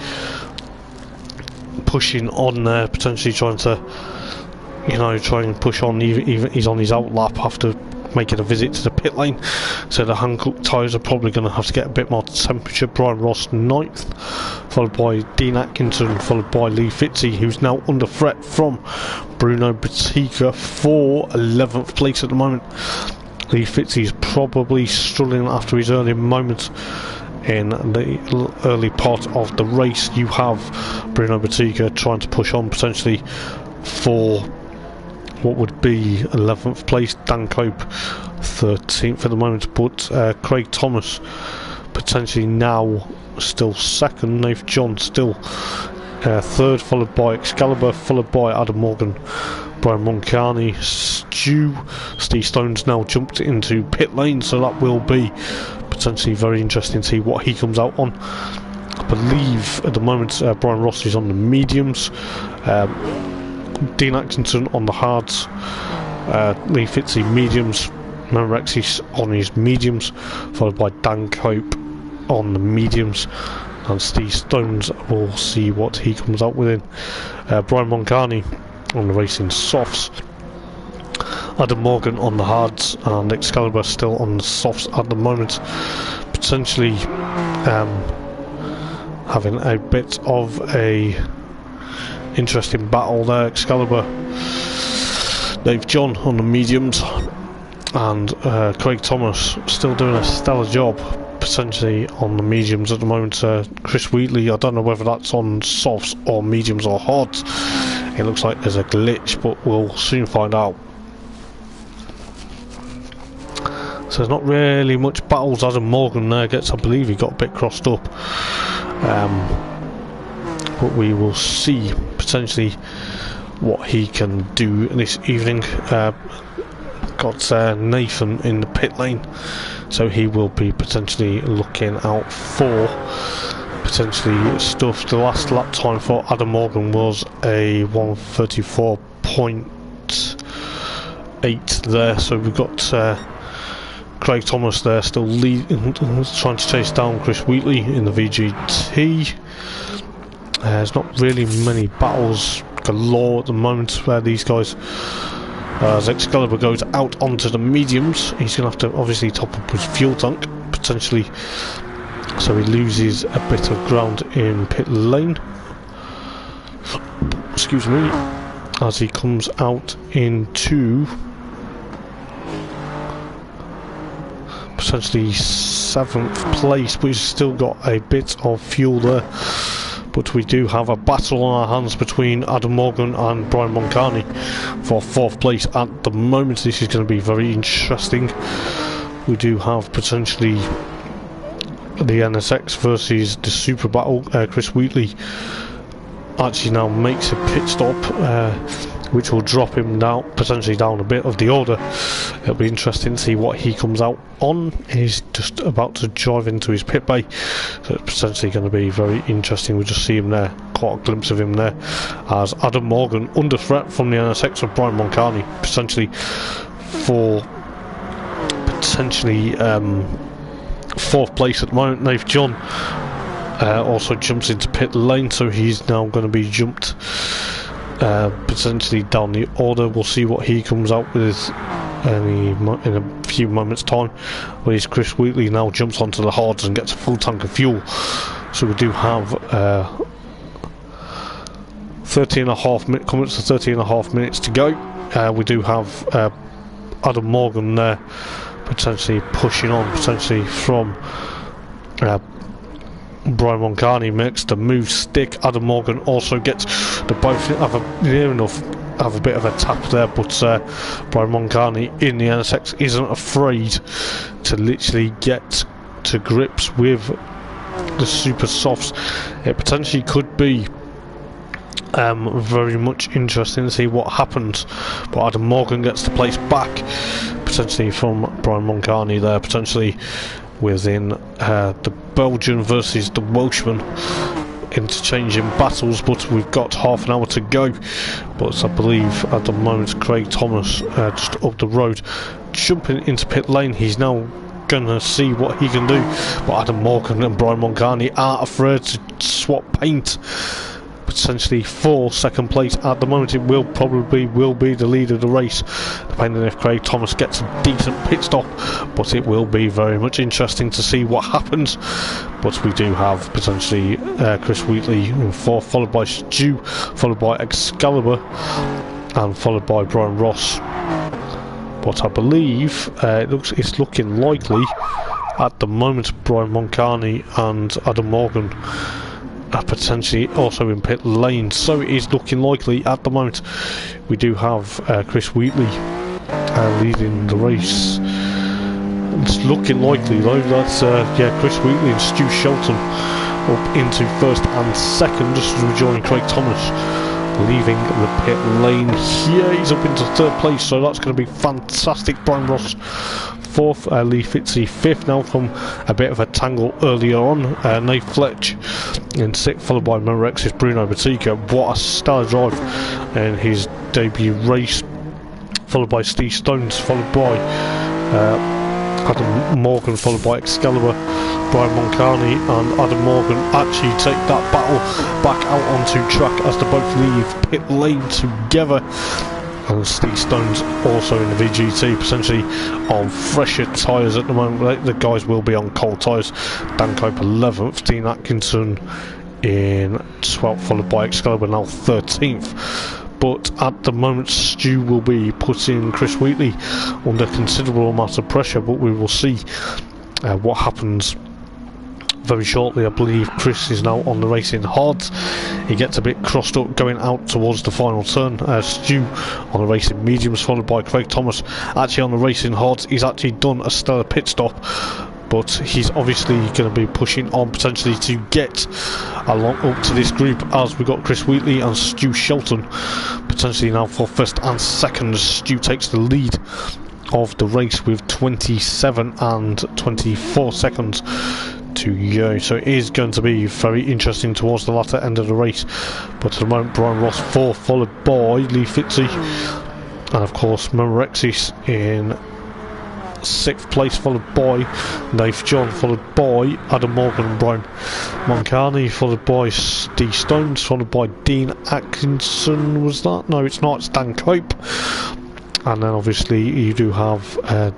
pushing on there, potentially trying to, you know, try and push on. Even he's on his out lap after making a visit to the pit lane, so the Hankook tyres are probably going to have to get a bit more temperature. Brian Ross 9th, followed by Dean Atkinson, followed by Lee Fitzy, who's now under threat from Bruno Batika for 11th place at the moment. Lee Fitzy is probably struggling after his early moment in the early part of the race. You have Bruno Batika trying to push on potentially for what would be 11th place. Dan Cope 13th at the moment, but Craig Thomas potentially now still 2nd. Nath John still 3rd, followed by Excalibur, followed by Adam Morgan, Brian Moncani, Stu. Steve Stones now jumped into pit lane, so that will be potentially very interesting to see what he comes out on. I believe at the moment Brian Ross is on the mediums, Dean Atkinson on the hards, Lee Fitzy mediums, Manrexis on his mediums, followed by Dan Cope on the mediums, and Steve Stones, will see what he comes out within. Brian Moncani on the racing softs, Adam Morgan on the hards, and Excalibur still on the softs at the moment, potentially having a bit of a interesting battle there. Excalibur, Dave John on the mediums, and Craig Thomas still doing a stellar job potentially on the mediums at the moment. Chris Wheatley, I don't know whether that's on softs or mediums or hards. It looks like there's a glitch, but we'll soon find out. So there's not really much battles. Adam Morgan there I believe he got a bit crossed up, but we will see potentially what he can do this evening. Got Nathan in the pit lane, so he will be potentially looking out for potentially stuff. The last lap time for Adam Morgan was a 1:34.8 there, so we've got Craig Thomas there still leading, trying to chase down Chris Wheatley in the VGT. There's not really many battles galore at the moment where these guys, as Excalibur goes out onto the mediums, he's going to have to obviously top up his fuel tank potentially, so he loses a bit of ground in pit lane, excuse me, as he comes out into potentially 7th place, but he's still got a bit of fuel there. But we do have a battle on our hands between Adam Morgan and Brian Moncani for 4th place at the moment. This is going to be very interesting. We do have potentially the NSX versus the Super battle. Chris Wheatley actually now makes a pit stop, which will drop him down, potentially down a bit of the order. It'll be interesting to see what he comes out on. He's just about to drive into his pit bay, so it's potentially going to be very interesting. We'll just see him there, caught a glimpse of him there, as Adam Morgan under threat from the NSX of Brian Moncani, potentially for potentially 4th place at the moment. Nath John also jumps into pit lane, so he's now going to be jumped potentially down the order. We'll see what he comes out with in a few moments time. Whereas Chris Wheatley now jumps onto the hards and gets a full tank of fuel. So we do have 13.5 minutes, coming to 13.5 minutes to go. We do have Adam Morgan there potentially pushing on, potentially from Brian Moncani makes the move stick. Adam Morgan also gets the both near enough have a bit of a tap there, but Brian Moncani in the NSX isn't afraid to literally get to grips with the super softs. It potentially could be very much interesting to see what happens, but Adam Morgan gets the place back potentially from Brian Moncani there, potentially within the Belgian versus the Welshman interchanging battles, but we've got half an hour to go. But I believe at the moment Craig Thomas just up the road jumping into pit lane. He's now gonna see what he can do, but Adam Morgan and Brian Moncani aren't afraid to swap paint potentially for 2nd place. At the moment it will probably be the lead of the race, depending if Craig Thomas gets a decent pit stop, but it will be very much interesting to see what happens. But we do have potentially Chris Wheatley in 4th, followed by Stu, followed by Excalibur, and followed by Brian Ross. But I believe it's looking likely at the moment Brian Moncani and Adam Morgan are potentially also in pit lane, so it is looking likely at the moment. We do have Chris Wheatley leading the race. It's looking likely though. That's yeah, Chris Wheatley and Stu Shelton up into 1st and 2nd, just as we join Craig Thomas leaving the pit lane here. He's up into 3rd place, so that's going to be fantastic. Brian Ross 4th, Lee Fitzy 5th now from a bit of a tangle earlier on. Nate Fletch in 6th, followed by Merex's Bruno Batika. What a stellar drive in his debut race, followed by Steve Stones, followed by Adam Morgan, followed by Excalibur. Brian Moncani and Adam Morgan actually take that battle back out onto track as they both leave pit lane together. And Steve Stone's also in the VGT, potentially on fresher tyres at the moment. The guys will be on cold tyres. Dan Cope 11th, Dean Atkinson in 12th, followed by Excalibur now 13th. But at the moment Stu will be putting Chris Wheatley under considerable amount of pressure, but we will see what happens very shortly. I believe Chris is now on the racing hards. He gets a bit crossed up going out towards the final turn. Stu on the racing mediums, followed by Craig Thomas actually on the racing hards. He's actually done a stellar pit stop, but he's obviously going to be pushing on potentially to get along up to this group, as we got Chris Wheatley and Stu Shelton potentially now for 1st and 2nd. Stu takes the lead of the race with 27 and 24 seconds to go, so it is going to be very interesting towards the latter end of the race. But at the moment Brian Ross 4th, followed by Lee Fitzy, and of course Merexis in 6th place, followed by Nath John, followed by Adam Morgan and Brian Moncani, followed by Steve Stones, followed by Dean Atkinson. Was that? No, it's not, it's Dan Cope. And then obviously you do have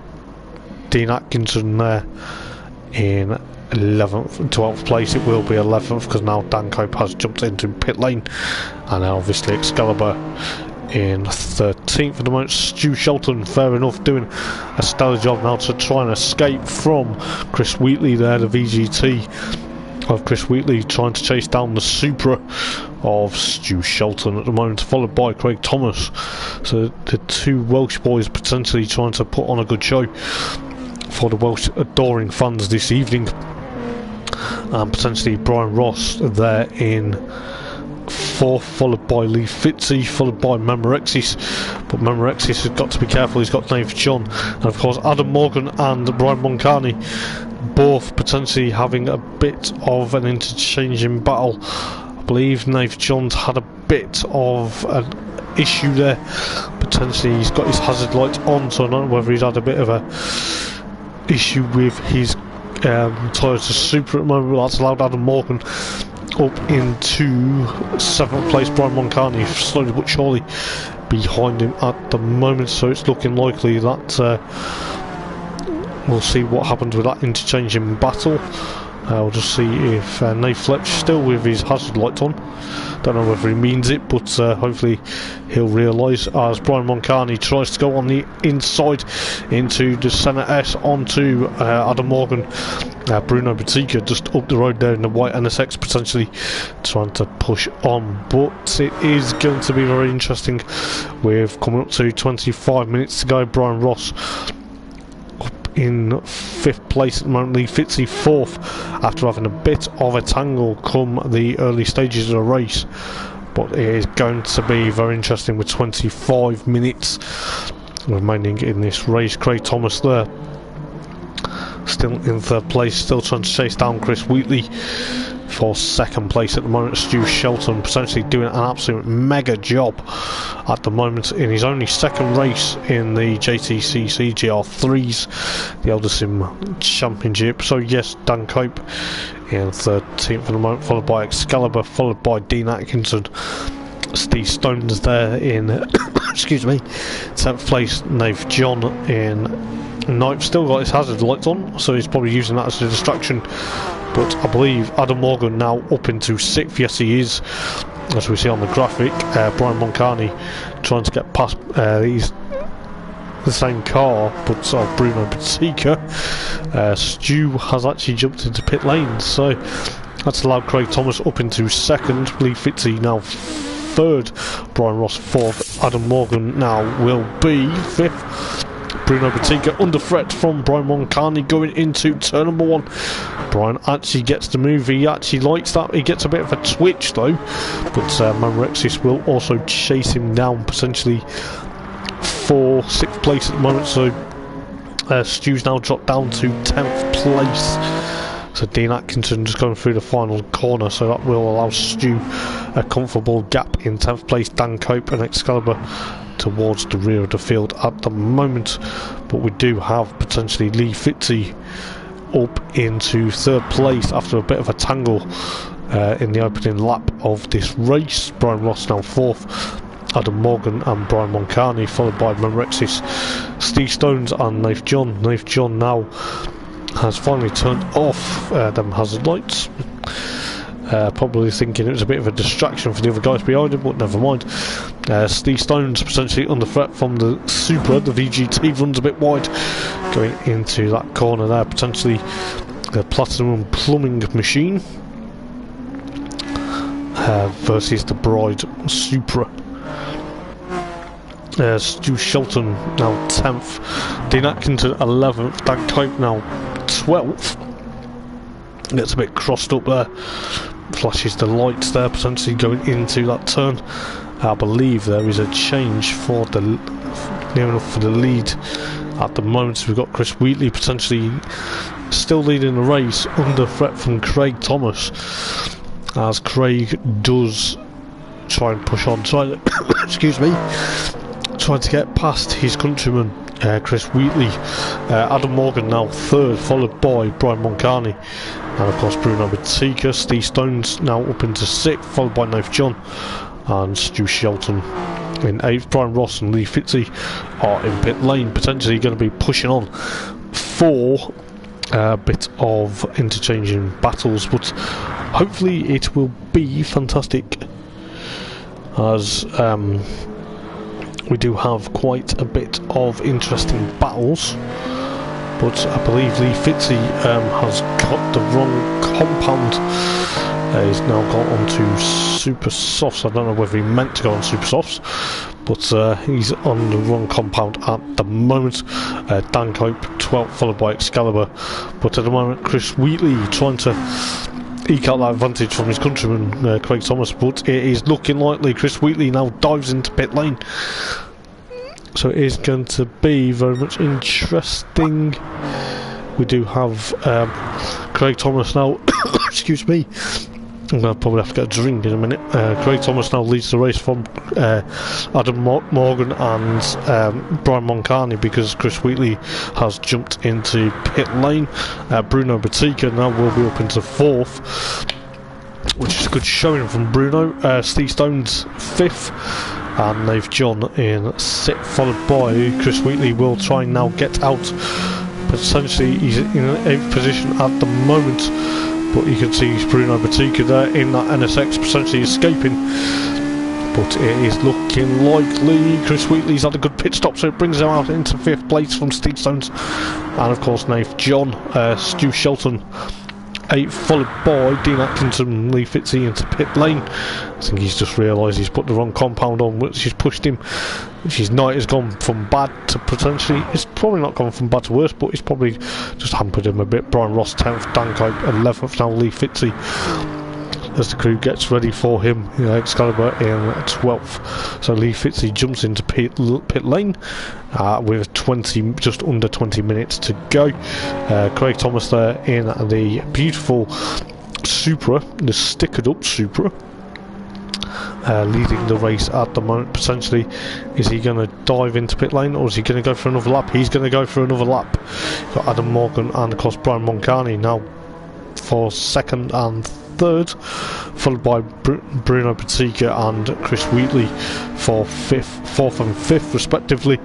Dean Atkinson there in 11th, 12th place. It will be 11th because now Dan Cope has jumped into pit lane, and then obviously Excalibur in 13th at the moment. Stu Shelton, fair enough, doing a stellar job now to try and escape from Chris Wheatley there, the VGT of Chris Wheatley trying to chase down the Supra of Stu Shelton at the moment, followed by Craig Thomas. So the two Welsh boys potentially trying to put on a good show for the Welsh adoring fans this evening. And potentially Brian Ross there in 4th, followed by Lee Fitzy, followed by Memorexis. But Memorexis has got to be careful, he's got Nath John, and of course Adam Morgan and Brian Moncani both potentially having a bit of an interchanging battle. I believe Nath John's had a bit of an issue there. Potentially he's got his hazard lights on, so I don't know whether he's had a bit of a issue with his Toyota Supra at the moment. That's allowed Adam Morgan up into 7th place. Brian Moncani slowly but surely behind him at the moment, so it's looking likely that we'll see what happens with that interchanging battle. We'll just see if Nate Fletch still with his hazard lights on. Don't know whether he means it, but hopefully he'll realise as Brian Moncani tries to go on the inside into the centre S onto Adam Morgan. Bruno Batica just up the road there in the white NSX, potentially trying to push on, but it is going to be very interesting with coming up to 25 minutes to go. Brian Ross in 5th place at the moment, Lee Fitzy 4th after having a bit of a tangle come the early stages of the race, but it is going to be very interesting with 25 minutes remaining in this race. Craig Thomas there still in 3rd place, still trying to chase down Chris Wheatley for 2nd place at the moment. Stu Shelton potentially doing an absolute mega job at the moment in his only 2nd race in the JTCC GR3s, the Eldar Championship. So yes, Dan Cope in 13th for the moment, followed by Excalibur, followed by Dean Atkinson. Steve Stones there in excuse me, 10th place. Nave John in 9th, still got his hazard lights on, so he's probably using that as a distraction. But I believe Adam Morgan now up into 6th. Yes, he is, as we see on the graphic. Brian Moncani trying to get past he's the same car, but Bruno Batica. Stu has actually jumped into pit lane, so that's allowed Craig Thomas up into 2nd. Lee Fitzy now 3rd. Brian Ross 4th. Adam Morgan now will be 5th. Bruno Batica under threat from Brian Moncani going into turn number 1. Brian actually gets to move, he actually likes that, he gets a bit of a twitch though, but Manrexis will also chase him down potentially for 6th place at the moment, so Stu's now dropped down to 10th place. So Dean Atkinson just going through the final corner, so that will allow Stu a comfortable gap in 10th place. Dan Cope and Excalibur towards the rear of the field at the moment, but we do have potentially Lee Fitzy up into 3rd place after a bit of a tangle in the opening lap of this race. Brian Ross now 4th. Adam Morgan and Brian Moncani, followed by Manrexis, Steve Stones and Nath John. Nath John now has finally turned off them hazard lights. Probably thinking it was a bit of a distraction for the other guys behind him, but never mind. Steve Stones potentially under threat from the Supra. The VGT runs a bit wide going into that corner there, potentially the Platinum Plumbing Machine versus the Bride Supra. Stu Shelton now 10th, Dean Atkinson 11th, Dan Cope now 12th. Gets a bit crossed up there, flashes the lights there, potentially going into that turn. I believe there is a change for the near enough for the lead at the moment. So we've got Chris Wheatley potentially still leading the race under threat from Craig Thomas, as Craig does try and push on, excuse me, trying to get past his countryman Chris Wheatley. Adam Morgan now 3rd, followed by Brian Moncani and of course Bruno Batica. Steve Stones now up into 6th, followed by Nath John and Stu Shelton in 8th. Brian Ross and Lee Fitzy are in pit lane, potentially going to be pushing on for a bit of interchanging battles, but hopefully it will be fantastic, as we do have quite a bit of interesting battles. But I believe Lee Fitzy has got the wrong compound. He's now gone on to Super Softs. I don't know whether he meant to go on Super Softs, but he's on the wrong compound at the moment. Dan Cope 12th, followed by Excalibur. But at the moment Chris Wheatley trying to eke out that advantage from his countryman Craig Thomas, but it is looking likely Chris Wheatley now dives into pit lane, so it is going to be very much interesting. We do have Craig Thomas now excuse me, I'm going to probably have to get a drink in a minute. Craig Thomas now leads the race from Adam Morgan and Brian Moncani, because Chris Wheatley has jumped into pit lane. Bruno Batica now will be up into 4th, which is a good showing from Bruno. Steve Stone's 5th, and they've John in 6th, followed by Chris Wheatley. Will try and now get out. Potentially he's in an 8th position at the moment, but you can see Bruno Batica there in that NSX potentially escaping, but it is looking likely. Chris Wheatley's had a good pit stop, so it brings him out into 5th place from Steve Stones, and of course Nath John, Stu Shelton 8th, followed by Dean Atkinson, Lee Fitzy into pit lane. I think he's just realised he's put the wrong compound on, which has pushed him. His night has gone from bad to potentially, it's probably not gone from bad to worse, but it's probably just hampered him a bit. Brian Ross 10th, Dan Cope 11th, now Lee Fitzy as the crew gets ready for him. Excalibur in 12th, so Lee Fitzy jumps into pit lane with just under 20 minutes to go. Craig Thomas there in the beautiful Supra, the stickered up Supra, leading the race at the moment. Potentially, is he going to dive into pit lane, or is he going to go for another lap? He's going to go for another lap. Got Adam Morgan and of course Brian Moncani now for 2nd and 3rd, followed by Bruno Batica and Chris Wheatley for 4th and 5th respectively,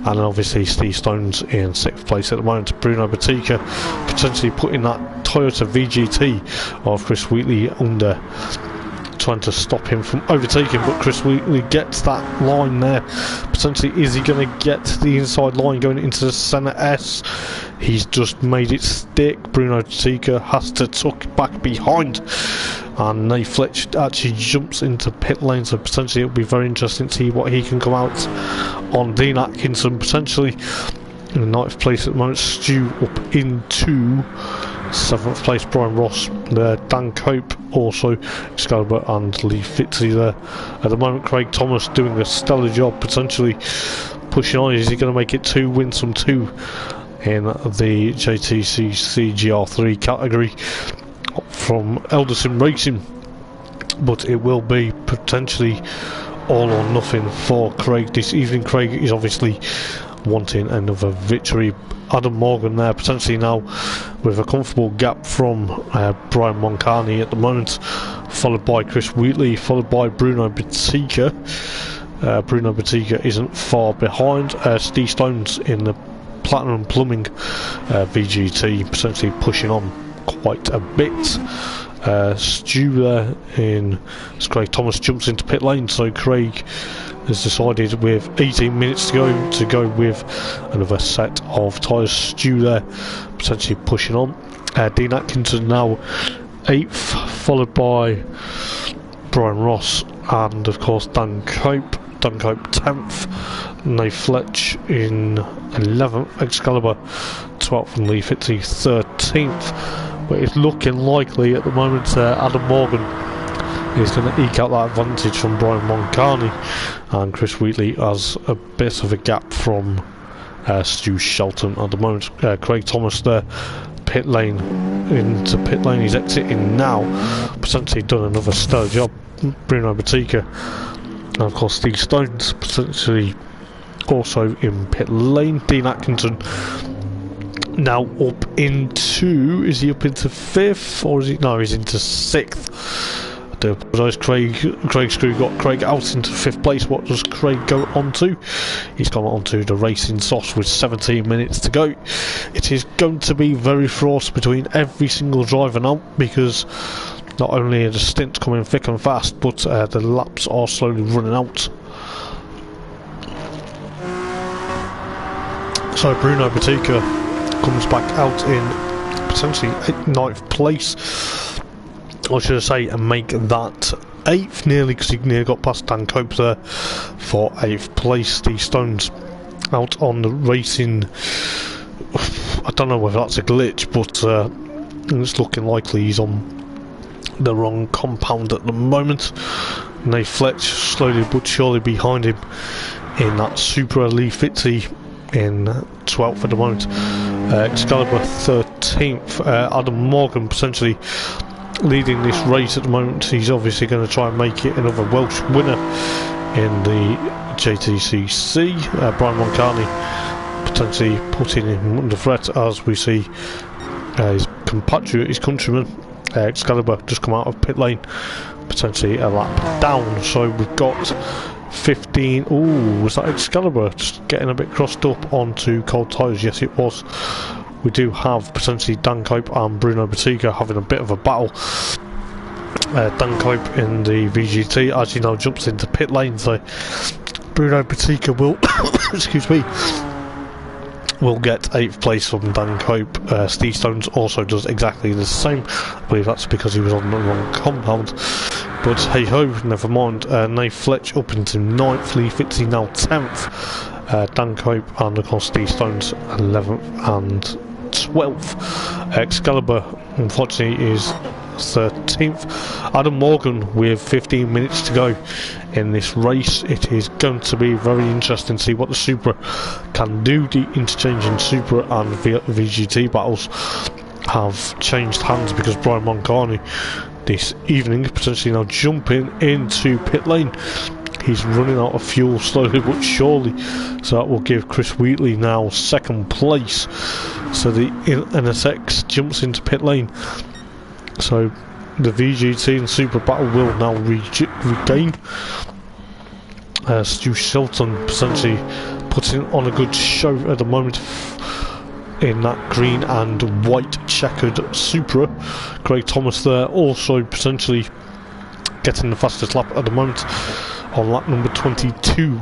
and obviously Steve Stones in 6th place at the moment. Bruno Batica potentially putting that Toyota VGT of Chris Wheatley under, trying to stop him from overtaking, but Chris Wheatley gets that line there. Potentially, is he going to get the inside line going into the centre S? He's just made it stick. Bruno Batica has to tuck back behind, and Nate Fletch actually jumps into pit lane, so potentially it'll be very interesting to see what he can come out on. Dean Atkinson potentially in 9th place at the moment. Stu up into 7th place. Brian Ross there, Dan Cope also, Excalibur and Lee Fitzy there at the moment. Craig Thomas doing a stellar job, potentially pushing on. Is he going to make it 2, win some 2 in the JTCC GR3 category from Eldar Racing? But it will be potentially all or nothing for Craig this evening. Craig is obviously wanting another victory. Adam Morgan there potentially now with a comfortable gap from Brian Moncani at the moment, followed by Chris Wheatley, followed by Bruno Batica. Bruno Batica isn't far behind. Steve Stones in the Platinum Plumbing VGT potentially pushing on quite a bit. Stu there in as Craig Thomas jumps into pit lane, so Craig has decided with 18 minutes to go with another set of tyres. Stu there potentially pushing on. Dean Atkinson now 8th, followed by Brian Ross and of course Dan Cope. Dan Cope 10th, Nate Fletch in 11th, Excalibur 12th, and Lee Fitzy 13th. But it's looking likely at the moment Adam Morgan is going to eke out that advantage from Brian Moncani, and Chris Wheatley has a bit of a gap from Stu Shelton at the moment. Craig Thomas there, pit lane, into pit lane, he's exiting now, potentially done another stellar job. Bruno Batica and of course Steve Stones potentially also in pit lane. Dean Atkinson now up into, is he up into 5th, or is he, no, he's into 6th. I do apologise. Craig's crew got Craig out into 5th place. What does Craig go on to? He's gone on to the racing sauce with 17 minutes to go. It is going to be very fraught between every single driver now, because not only are the stints coming thick and fast, but the laps are slowly running out. So Bruno Batica comes back out in potentially 9th place, or should I say, and make that 8th nearly, because he nearly got past Dan Cope there for 8th place. Steve Stones out on the racing, I don't know whether that's a glitch, but it's looking likely he's on the wrong compound at the moment. Nate Fletch slowly but surely behind him in that Supra. Lee Fitzy in 12th at the moment. Excalibur 13th. Adam Morgan potentially leading this race at the moment. He's obviously going to try and make it another Welsh winner in the JTCC. Brian Moncani potentially putting him under threat, as we see his compatriot, his countryman, Excalibur, just come out of pit lane, potentially a lap down. So we've got 15. Ooh, was that Excalibur just getting a bit crossed up onto cold tyres? Yes, it was. We do have potentially Dan Cope and Bruno Botica having a bit of a battle. Dan Cope in the VGT as he now jumps into pit lane, so Bruno Botica will excuse me, will get 8th place from Dan Cope. Steve Stones also does exactly the same. I believe that's because he was on the wrong compound, but hey ho, never mind. Nate Fletch up into 9th, Lee Fitzy now 10th, Dan Cope and of course Steve Stones 11th and 12th. Excalibur unfortunately is 13th. Adam Morgan with 15 minutes to go in this race. It is going to be very interesting to see what the Supra can do. The interchanging Supra and VGT battles have changed hands because Brian Moncani this evening potentially now jumping into pit lane. He's running out of fuel slowly but surely, so that will give Chris Wheatley now 2nd place. So the NSX jumps into pit lane, so the VGT and Super battle will now regain. Stu Shelton potentially putting on a good show at the moment in that green and white checkered Supra. Craig Thomas there also potentially getting the fastest lap at the moment on lap number 22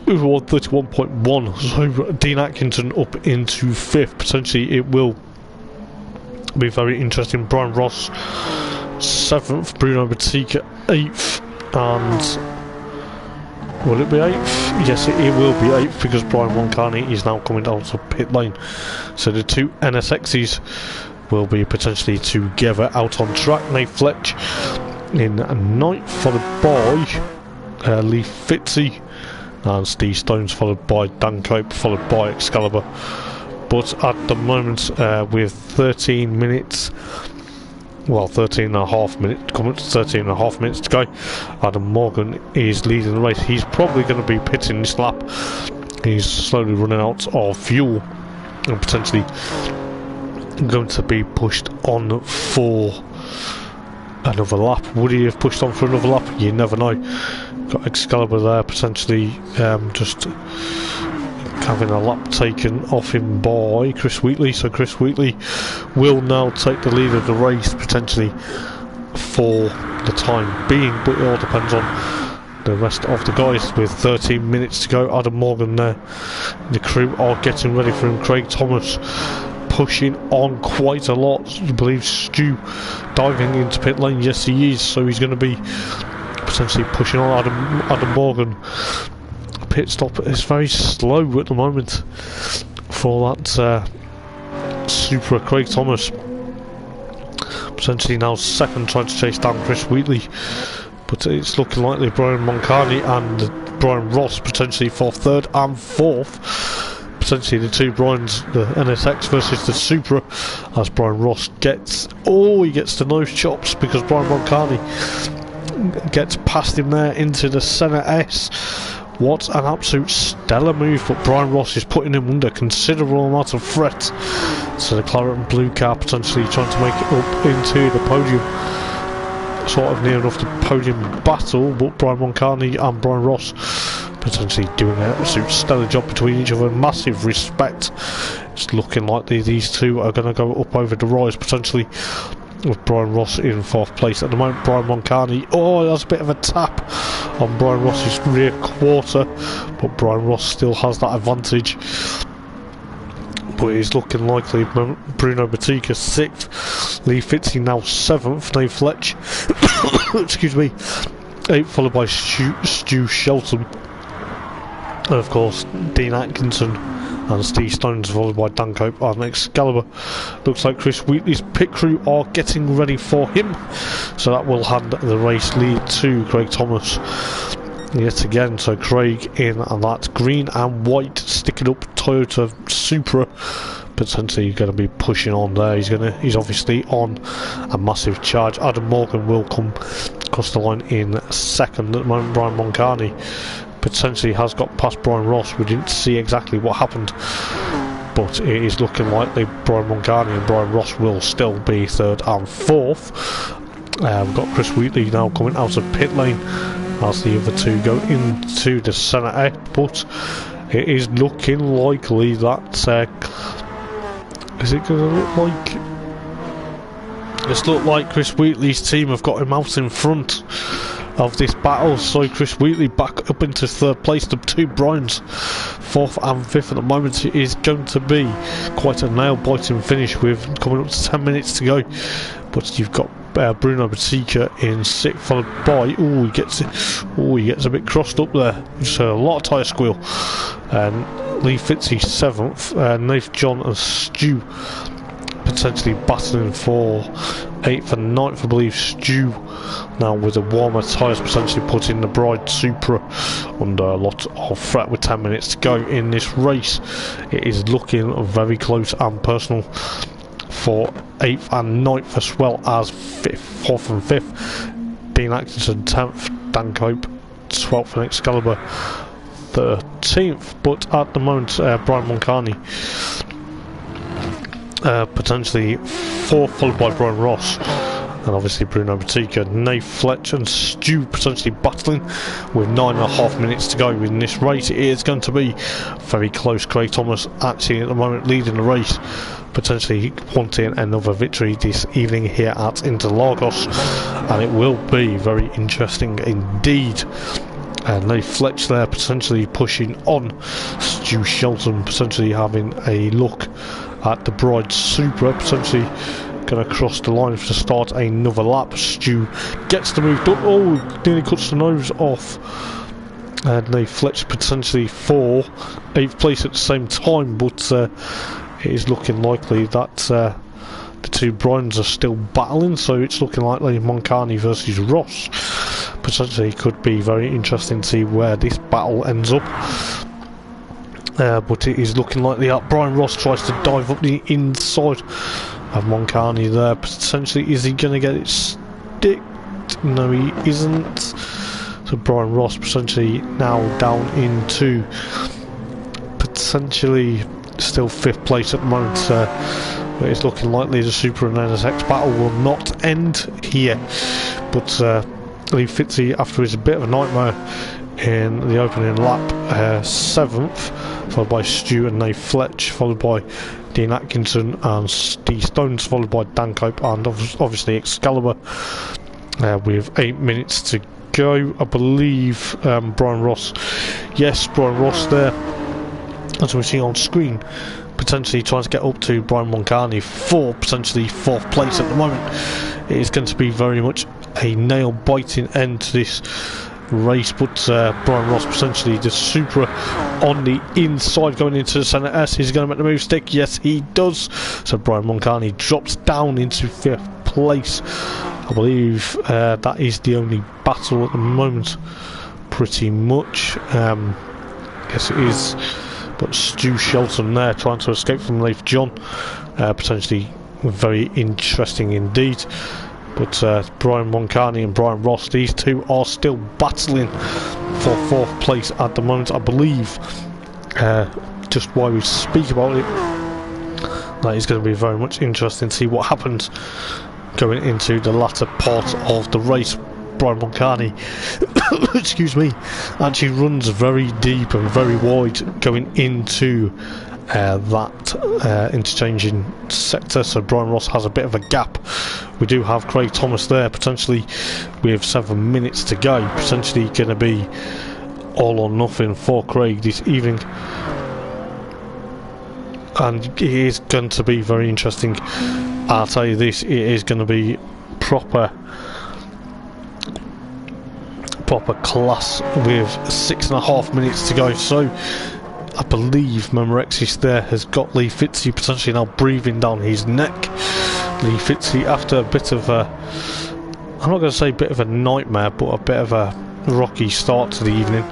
with 131.1. So Dean Atkinson up into 5th. Potentially it will be very interesting. Brian Ross 7th, Bruno Botica 8th, and will it be 8th? Yes, it will be 8th because Brian Moncani is now coming out of pit lane. So the two NSXs will be potentially together out on track. Nate Fletch in 9th, followed by Lee Fitzy and Steve Stones, followed by Dan Cope, followed by Excalibur. But at the moment, with 13 minutes, well, 13 and a half minutes to go, Adam Morgan is leading the race. He's probably going to be pitting this lap. He's slowly running out of fuel and potentially going to be pushed on for another lap. Would he have pushed on for another lap? You never know. Got Excalibur there potentially just having a lap taken off him by Chris Wheatley. So Chris Wheatley will now take the lead of the race potentially for the time being, but it all depends on the rest of the guys. With 13 minutes to go, Adam Morgan there, the crew are getting ready for him. Craig Thomas pushing on quite a lot. I believe Stu diving into pit lane. Yes, he is. So he's going to be potentially pushing on. Adam Morgan pit stop is very slow at the moment for that Supra. Craig Thomas potentially now 2nd, trying to chase down Chris Wheatley, but it's looking likely Brian Moncani and Brian Ross potentially for 3rd and 4th. Potentially the two Brians, the NSX versus the Supra, as Brian Ross gets the nose chops because Brian Moncani gets past him there into the Senna S. What an absolute stellar move, but Brian Ross is putting him under considerable amount of threat. So the claret and blue car potentially trying to make it up into the podium, sort of near enough the podium battle, but Brian Moncani and Brian Ross potentially doing an absolute stellar job between each other. Massive respect. It's looking like these two are going to go up over the rise potentially, with Brian Ross in 4th place at the moment. Brian Moncani, that's a bit of a tap on Brian Ross's rear quarter, but Brian Ross still has that advantage. But it's looking likely Bruno Botica 6th, Lee Fitzy now 7th, Nate Fletch excuse me 8th, followed by Stu Shelton, and of course Dean Atkinson and Steve Stones, followed by Dan Cope and Excalibur. Looks like Chris Wheatley's pit crew are getting ready for him, so that will hand the race lead to Craig Thomas yet again. So Craig in that green and white sticking up Toyota Supra, potentially going to be pushing on there. He's obviously on a massive charge. Adam Morgan will come across the line in second. At the moment, Brian Moncani potentially has got past Brian Ross. We didn't see exactly what happened, but it is looking likely Brian Moncani and Brian Ross will still be third and fourth. We've got Chris Wheatley now coming out of pit lane as the other two go into the centre air, but it is looking likely that is it going to look like it's looked like Chris Wheatley's team have got him out in front of this battle, so Chris Wheatley back up into third place. The two Bryans fourth and fifth at the moment. It is going to be quite a nail-biting finish with coming up to 10 minutes to go, but you've got Bruno Batica in sixth, followed by he gets a bit crossed up there. Just a lot of tyre squeal. And Lee Fitzy seventh, Nath John and Stu potentially battling for 8th and 9th. I believe Stu now with the warmer tyres potentially putting the Bride Supra under a lot of threat with 10 minutes to go in this race. It is looking very close and personal for 8th and 9th, as well as 4th and 5th. Dean Atkinson 10th, Dan Cope 12th and Excalibur 13th. But at the moment, Brian Moncani potentially 4th, followed by Brian Ross, and obviously Bruno Batica, Nate Fletch and Stu potentially battling with 9.5 minutes to go in this race. It is going to be very close. Craig Thomas actually at the moment leading the race, potentially wanting another victory this evening here at Interlagos, and it will be very interesting indeed. And Nate Fletch there potentially pushing on Stu Shelton, potentially having a look at the Bride Supra, potentially going to cross the line to start another lap. Stu gets the move up, nearly cuts the nose off. And Nate Fletch potentially for 8th place at the same time, but it is looking likely that the two Bryans are still battling, so it's looking likely Moncani versus Ross potentially could be very interesting to see where this battle ends up. But it is looking likely that Brian Ross tries to dive up the inside of Moncani there. Potentially, is he going to get it sticked? No, he isn't. So Brian Ross potentially now down into potentially still 5th place at the moment. But it's looking likely the Super and NSX battle will not end here. But Lee Fitzy, after his a bit of a nightmare in the opening lap, 7th, followed by Stu and Nate Fletch, followed by Dean Atkinson and Steve Stones, followed by Dan Cope and obviously Excalibur, with 8 minutes to go. I believe Brian Ross, yes, Brian Ross there, as we see on screen, potentially trying to get up to Brian Moncani for potentially 4th place at the moment. It is going to be very much a nail-biting end to this race, but Brian Ross potentially the Supra on the inside going into the centre S. Is he going to make the move stick? Yes, he does. So Brian Moncani drops down into 5th place. I believe that is the only battle at the moment, pretty much. Yes, it is. But Stu Shelton there trying to escape from Leif John, potentially very interesting indeed. But Brian Moncani and Brian Ross, these two are still battling for 4th place at the moment. I believe, just while we speak about it, that is going to be very much interesting to see what happens going into the latter part of the race. Brian Moncani excuse me, actually runs very deep and very wide going into that interchanging sector, so Brian Ross has a bit of a gap. We do have Craig Thomas there potentially with 7 minutes to go, potentially going to be all or nothing for Craig this evening, and it is going to be very interesting. I'll tell you this, it is going to be proper class with 6.5 minutes to go. So I believe Memorexis there has got Lee Fitzy potentially now breathing down his neck. Lee Fitzy, after a bit of a, I'm not going to say a bit of a nightmare, but a bit of a rocky start to the evening,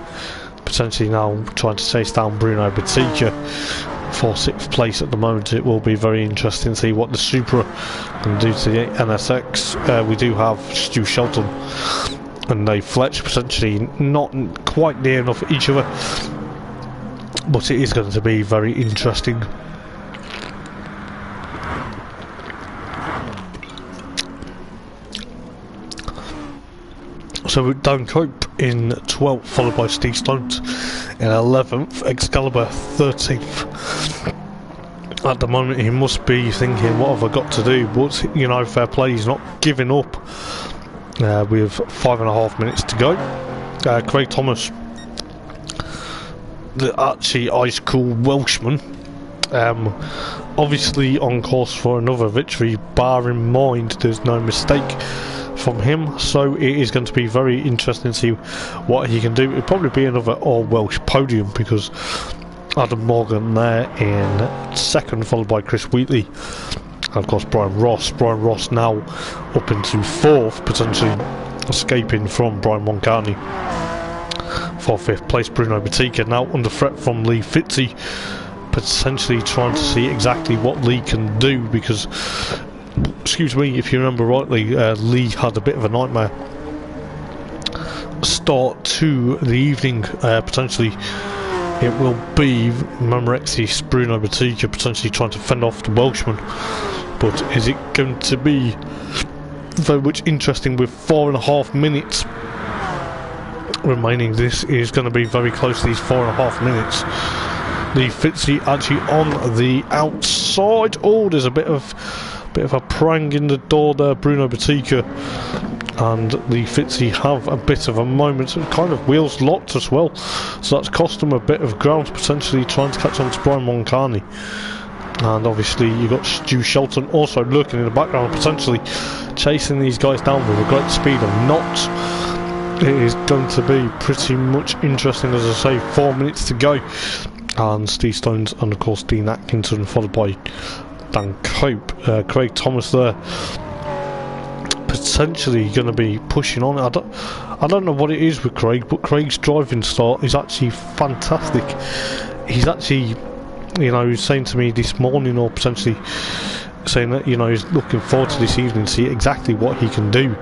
potentially now trying to chase down Bruno Batica for 6th place at the moment. It will be very interesting to see what the Supra can do to the NSX. We do have Stu Shelton and Dave Fletch potentially not quite near enough each other, but it is going to be very interesting. So Dan Cope in 12th, followed by Steve Stones in 11th, Excalibur 13th. At the moment he must be thinking, what have I got to do? But, you know, fair play, he's not giving up. With 5.5 minutes to go. Craig Thomas, the actually ice cool Welshman, obviously on course for another victory, bar in mind there's no mistake from him, so it is going to be very interesting to see what he can do. It'll probably be another all Welsh podium, because Adam Morgan there in 2nd, followed by Chris Wheatley, and of course Brian Ross now up into 4th, potentially escaping from Brian Moncarney for 5th place. Bruno Batica now under threat from Lee Fitzy, potentially trying to see exactly what Lee can do, because, excuse me, if you remember rightly, Lee had a bit of a nightmare start to the evening. Potentially it will be Mamrexis, Bruno Batica potentially trying to fend off the Welshman, but is it going to be very much interesting with 4.5 minutes remaining? This is going to be very close to these 4.5 minutes. Lee Fitzy actually on the outside. Oh, there's a bit of a prang in the door there. Bruno Batica and Lee Fitzy have a bit of a moment, kind of wheels locked as well, so that's cost them a bit of ground, potentially trying to catch on to Brian Moncarney. And obviously you've got Stu Shelton also lurking in the background, potentially chasing these guys down with a great speed of knots. It is going to be pretty much interesting. As I say, 4 minutes to go, and Steve Stones and of course Dean Atkinson, followed by Dan Cope. Craig Thomas there potentially going to be pushing on. I don't know what it is with Craig, but Craig's driving style is actually fantastic. He's actually, you know, he's saying to me this morning, or potentially saying that, you know, he's looking forward to this evening to see exactly what he can do.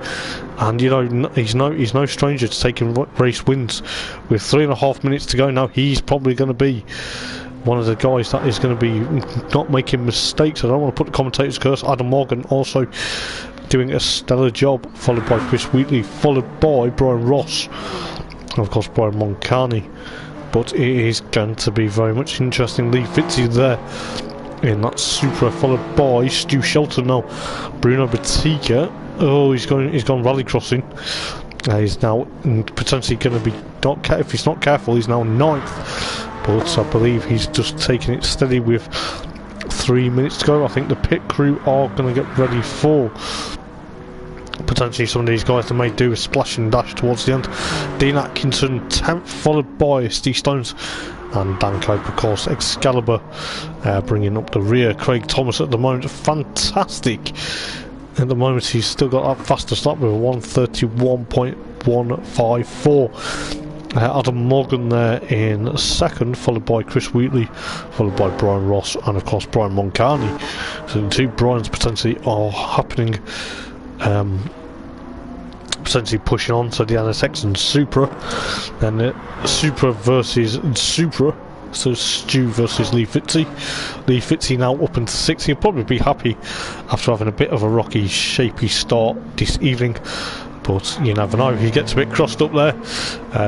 And, you know, he's no stranger to taking race wins. With 3.5 minutes to go now, he's probably going to be one of the guys that is going to be not making mistakes. I don't want to put the commentator's curse. Adam Morgan also doing a stellar job, followed by Chris Wheatley, followed by Brian Ross, and of course Brian Moncarney. But it is going to be very much interesting. Lee Fitzy there in that Supra, followed by Stu Shelton now. Bruno Batica, oh, he's gone rally crossing. He's now potentially going to be, if he's not careful, he's now 9th. But I believe he's just taking it steady with 3 minutes to go. I think the pit crew are going to get ready for potentially some of these guys that may do a splash and dash towards the end. Dean Atkinson 10th, followed by Steve Stones, and Dan Cope, of course, Excalibur bringing up the rear. Craig Thomas at the moment, fantastic. At the moment he's still got that faster start with a 1:31.154. Adam Morgan there in 2nd, followed by Chris Wheatley, followed by Brian Ross, and of course Brian Moncarney. So the two Brians potentially are happening, potentially pushing on to the NSX and Supra. Then Supra versus Supra, so Stu versus Lee Fitzy. Lee Fitzy now up into 6th. He'll probably be happy after having a bit of a rocky, shapy start this evening, but you never know. He gets a bit crossed up there.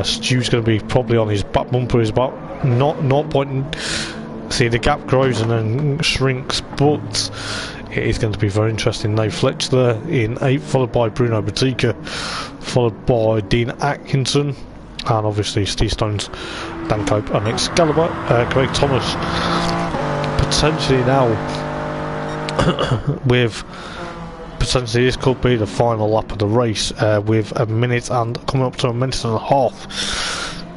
Stu's going to be probably on his back bumper. Is about not pointing. See, the gap grows and then shrinks, but it is going to be very interesting. Dave Fletch there in 8th, followed by Bruno Batica, followed by Dean Atkinson, and obviously Steve Stones, Dan Cope, and Excalibur. Craig Thomas potentially now with potentially this could be the final lap of the race, with a minute and coming up to a minute and a half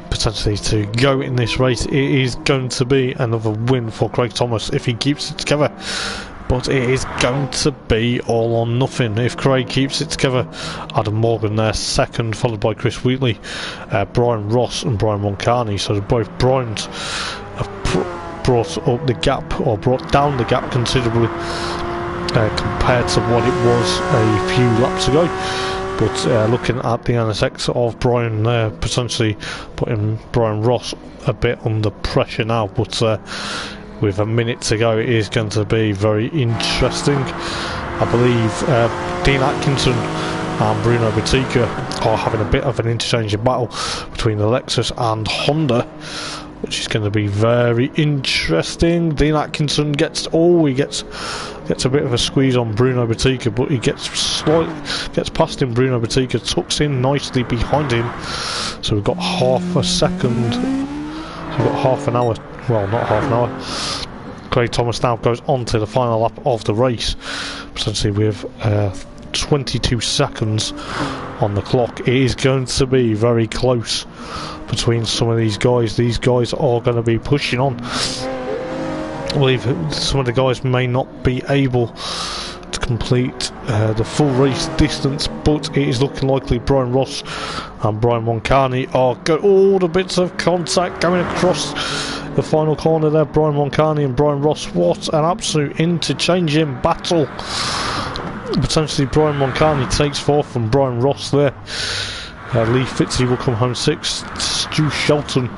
potentially to go in this race. It is going to be another win for Craig Thomas if he keeps it together, but it is going to be all or nothing if Craig keeps it together. Adam Morgan there 2nd, followed by Chris Wheatley, Brian Ross and Brian Moncarney. So both Brian's brought up the gap, or brought down the gap considerably compared to what it was a few laps ago. But looking at the NSX of Brian there, potentially putting Brian Ross a bit under pressure now, but with a minute to go, it is going to be very interesting. I believe Dean Atkinson and Bruno Batica are having a bit of an interchanging battle between the Lexus and Honda, which is going to be very interesting. Dean Atkinson gets a bit of a squeeze on Bruno Batica, but he gets past him. Bruno Batica tucks in nicely behind him, so we've got half a second. So we've got half an hour. Well, not half an hour. Craig Thomas now goes on to the final lap of the race, potentially with 22 seconds on the clock. It is going to be very close between some of these guys. These guys are going to be pushing on. I believe some of the guys may not be able to complete the full race distance, but it is looking likely Brian Ross and Brian Moncani are all the bits of contact going across the final corner there. Brian Moncani and Brian Ross, what an absolute interchanging battle. Potentially Brian Moncani takes fourth from Brian Ross there. Lee Fitzy will come home sixth. Stu Shelton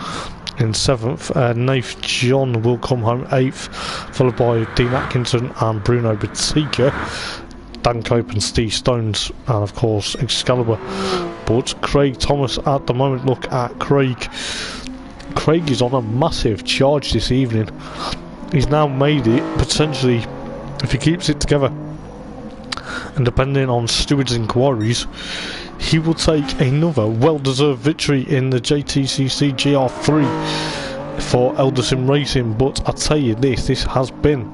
in seventh. Nath John will come home eighth, followed by Dean Atkinson and Bruno Batica, Dan Cope and Steve Stones, and of course Excalibur. But Craig Thomas at the moment, look at Craig. Craig is on a massive charge this evening. He's now made it, potentially, if he keeps it together, and depending on Stewart's inquiries, he will take another well-deserved victory in the JTCC GR3 for Eldar Racing. But I tell you this has been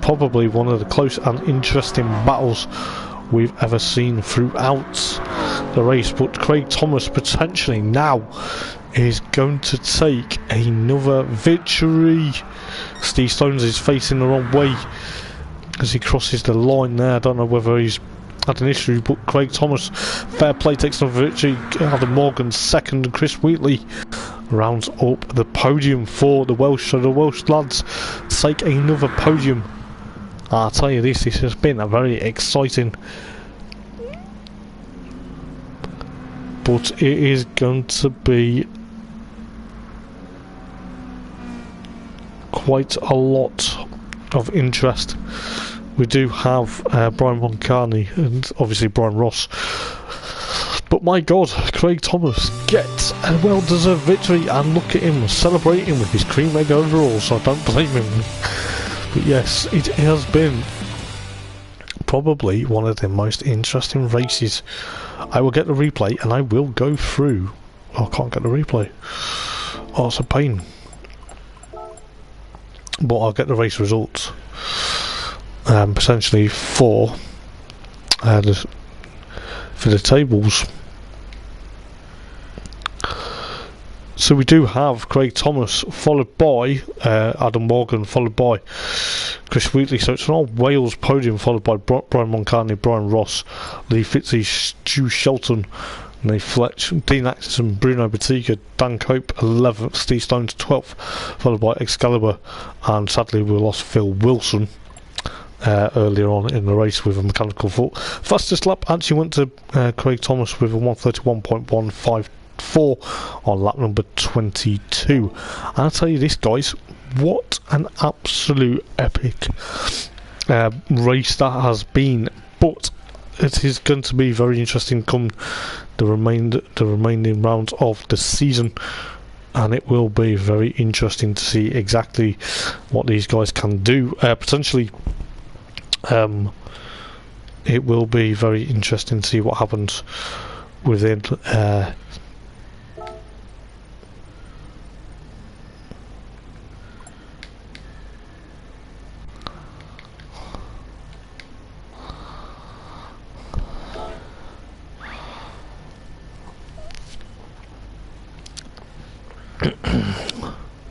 probably one of the close and interesting battles we've ever seen throughout the race. But Craig Thomas potentially now is going to take another victory. Steve Stones is facing the wrong way as he crosses the line there. I don't know whether he's had an issue, but Craig Thomas, fair play, takes another victory. Adam Morgan second, and Chris Wheatley rounds up the podium for the Welsh. So the Welsh lads take another podium. I'll tell you this has been a very exciting, but it is going to be quite a lot of interest. We do have Brian Moncani and obviously Brian Ross, but my god, Craig Thomas gets a well-deserved victory, and look at him celebrating with his cream egg overalls, so I don't blame him. But yes, it has been probably one of the most interesting races. I will get the replay and I will go through. Oh, I can't get the replay. Oh, it's a pain. But I'll get the race results potentially for the tables. So we do have Craig Thomas followed by Adam Morgan, followed by Chris Wheatley. So it's an old Wales podium, followed by Brian Moncani, Brian Ross, Lee Fitzy, Stu Shelton, Nate Fletch, Dean Atkinson, Bruno Batica, Dan Cope 11th, Steve Stones 12th, followed by Excalibur, and sadly we lost Phil Wilson earlier on in the race with a mechanical fault. Fastest lap actually went to Craig Thomas with a 1:31.154 on lap number 22. And I'll tell you this, guys, what an absolute epic race that has been. But it is going to be very interesting come the remaining rounds of the season, and it will be very interesting to see exactly what these guys can do. Potentially, it will be very interesting to see what happens within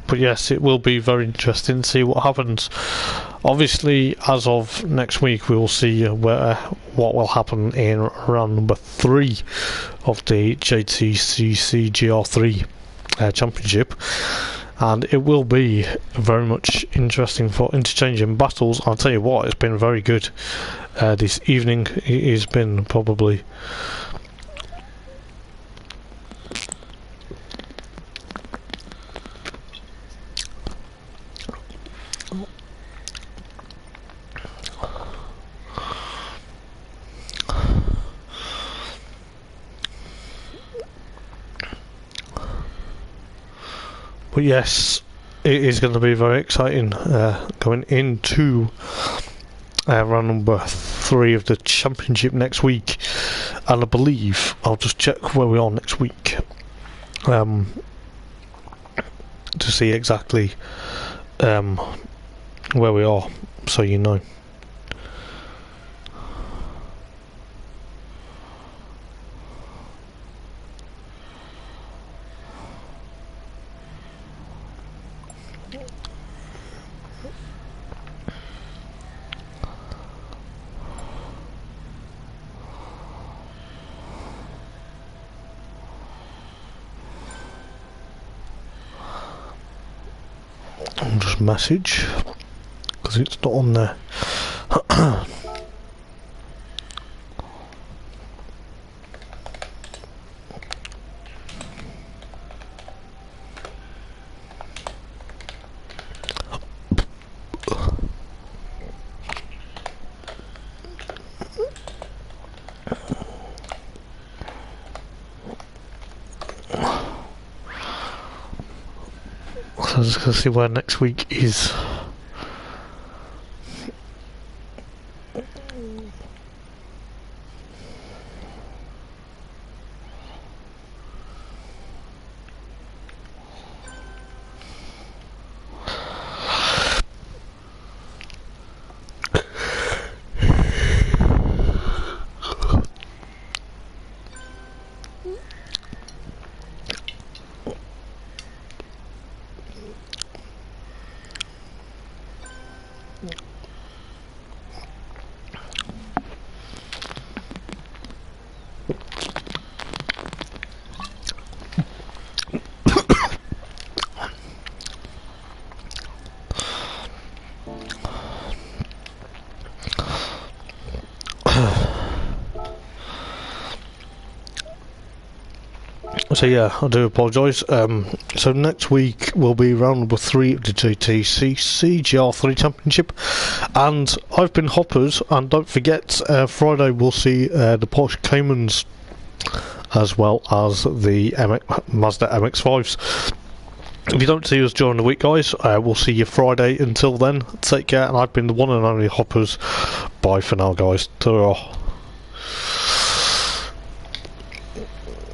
but yes, it will be very interesting to see what happens. Obviously, as of next week, we will see what will happen in round number 3 of the JTCC GR3 Championship. and it will be very much interesting for interchanging battles. I'll tell you what, it's been very good this evening. It has been probably but yes, it is going to be very exciting going into round number 3 of the championship next week, and I believe I'll just check where we are next week to see exactly where we are, so you know. I'll just message because it's not on there. So I'm just going to see where next week is. So yeah, I do apologise. So next week will be round number 3 of the JTCC GR3 Championship, and I've been Hoppers, and don't forget, Friday we'll see the Porsche Caymans as well as the Mazda MX-5s. If you don't see us during the week, guys, we'll see you Friday. Until then, take care, and I've been the one and only Hoppers. Bye for now, guys. Ta-ra.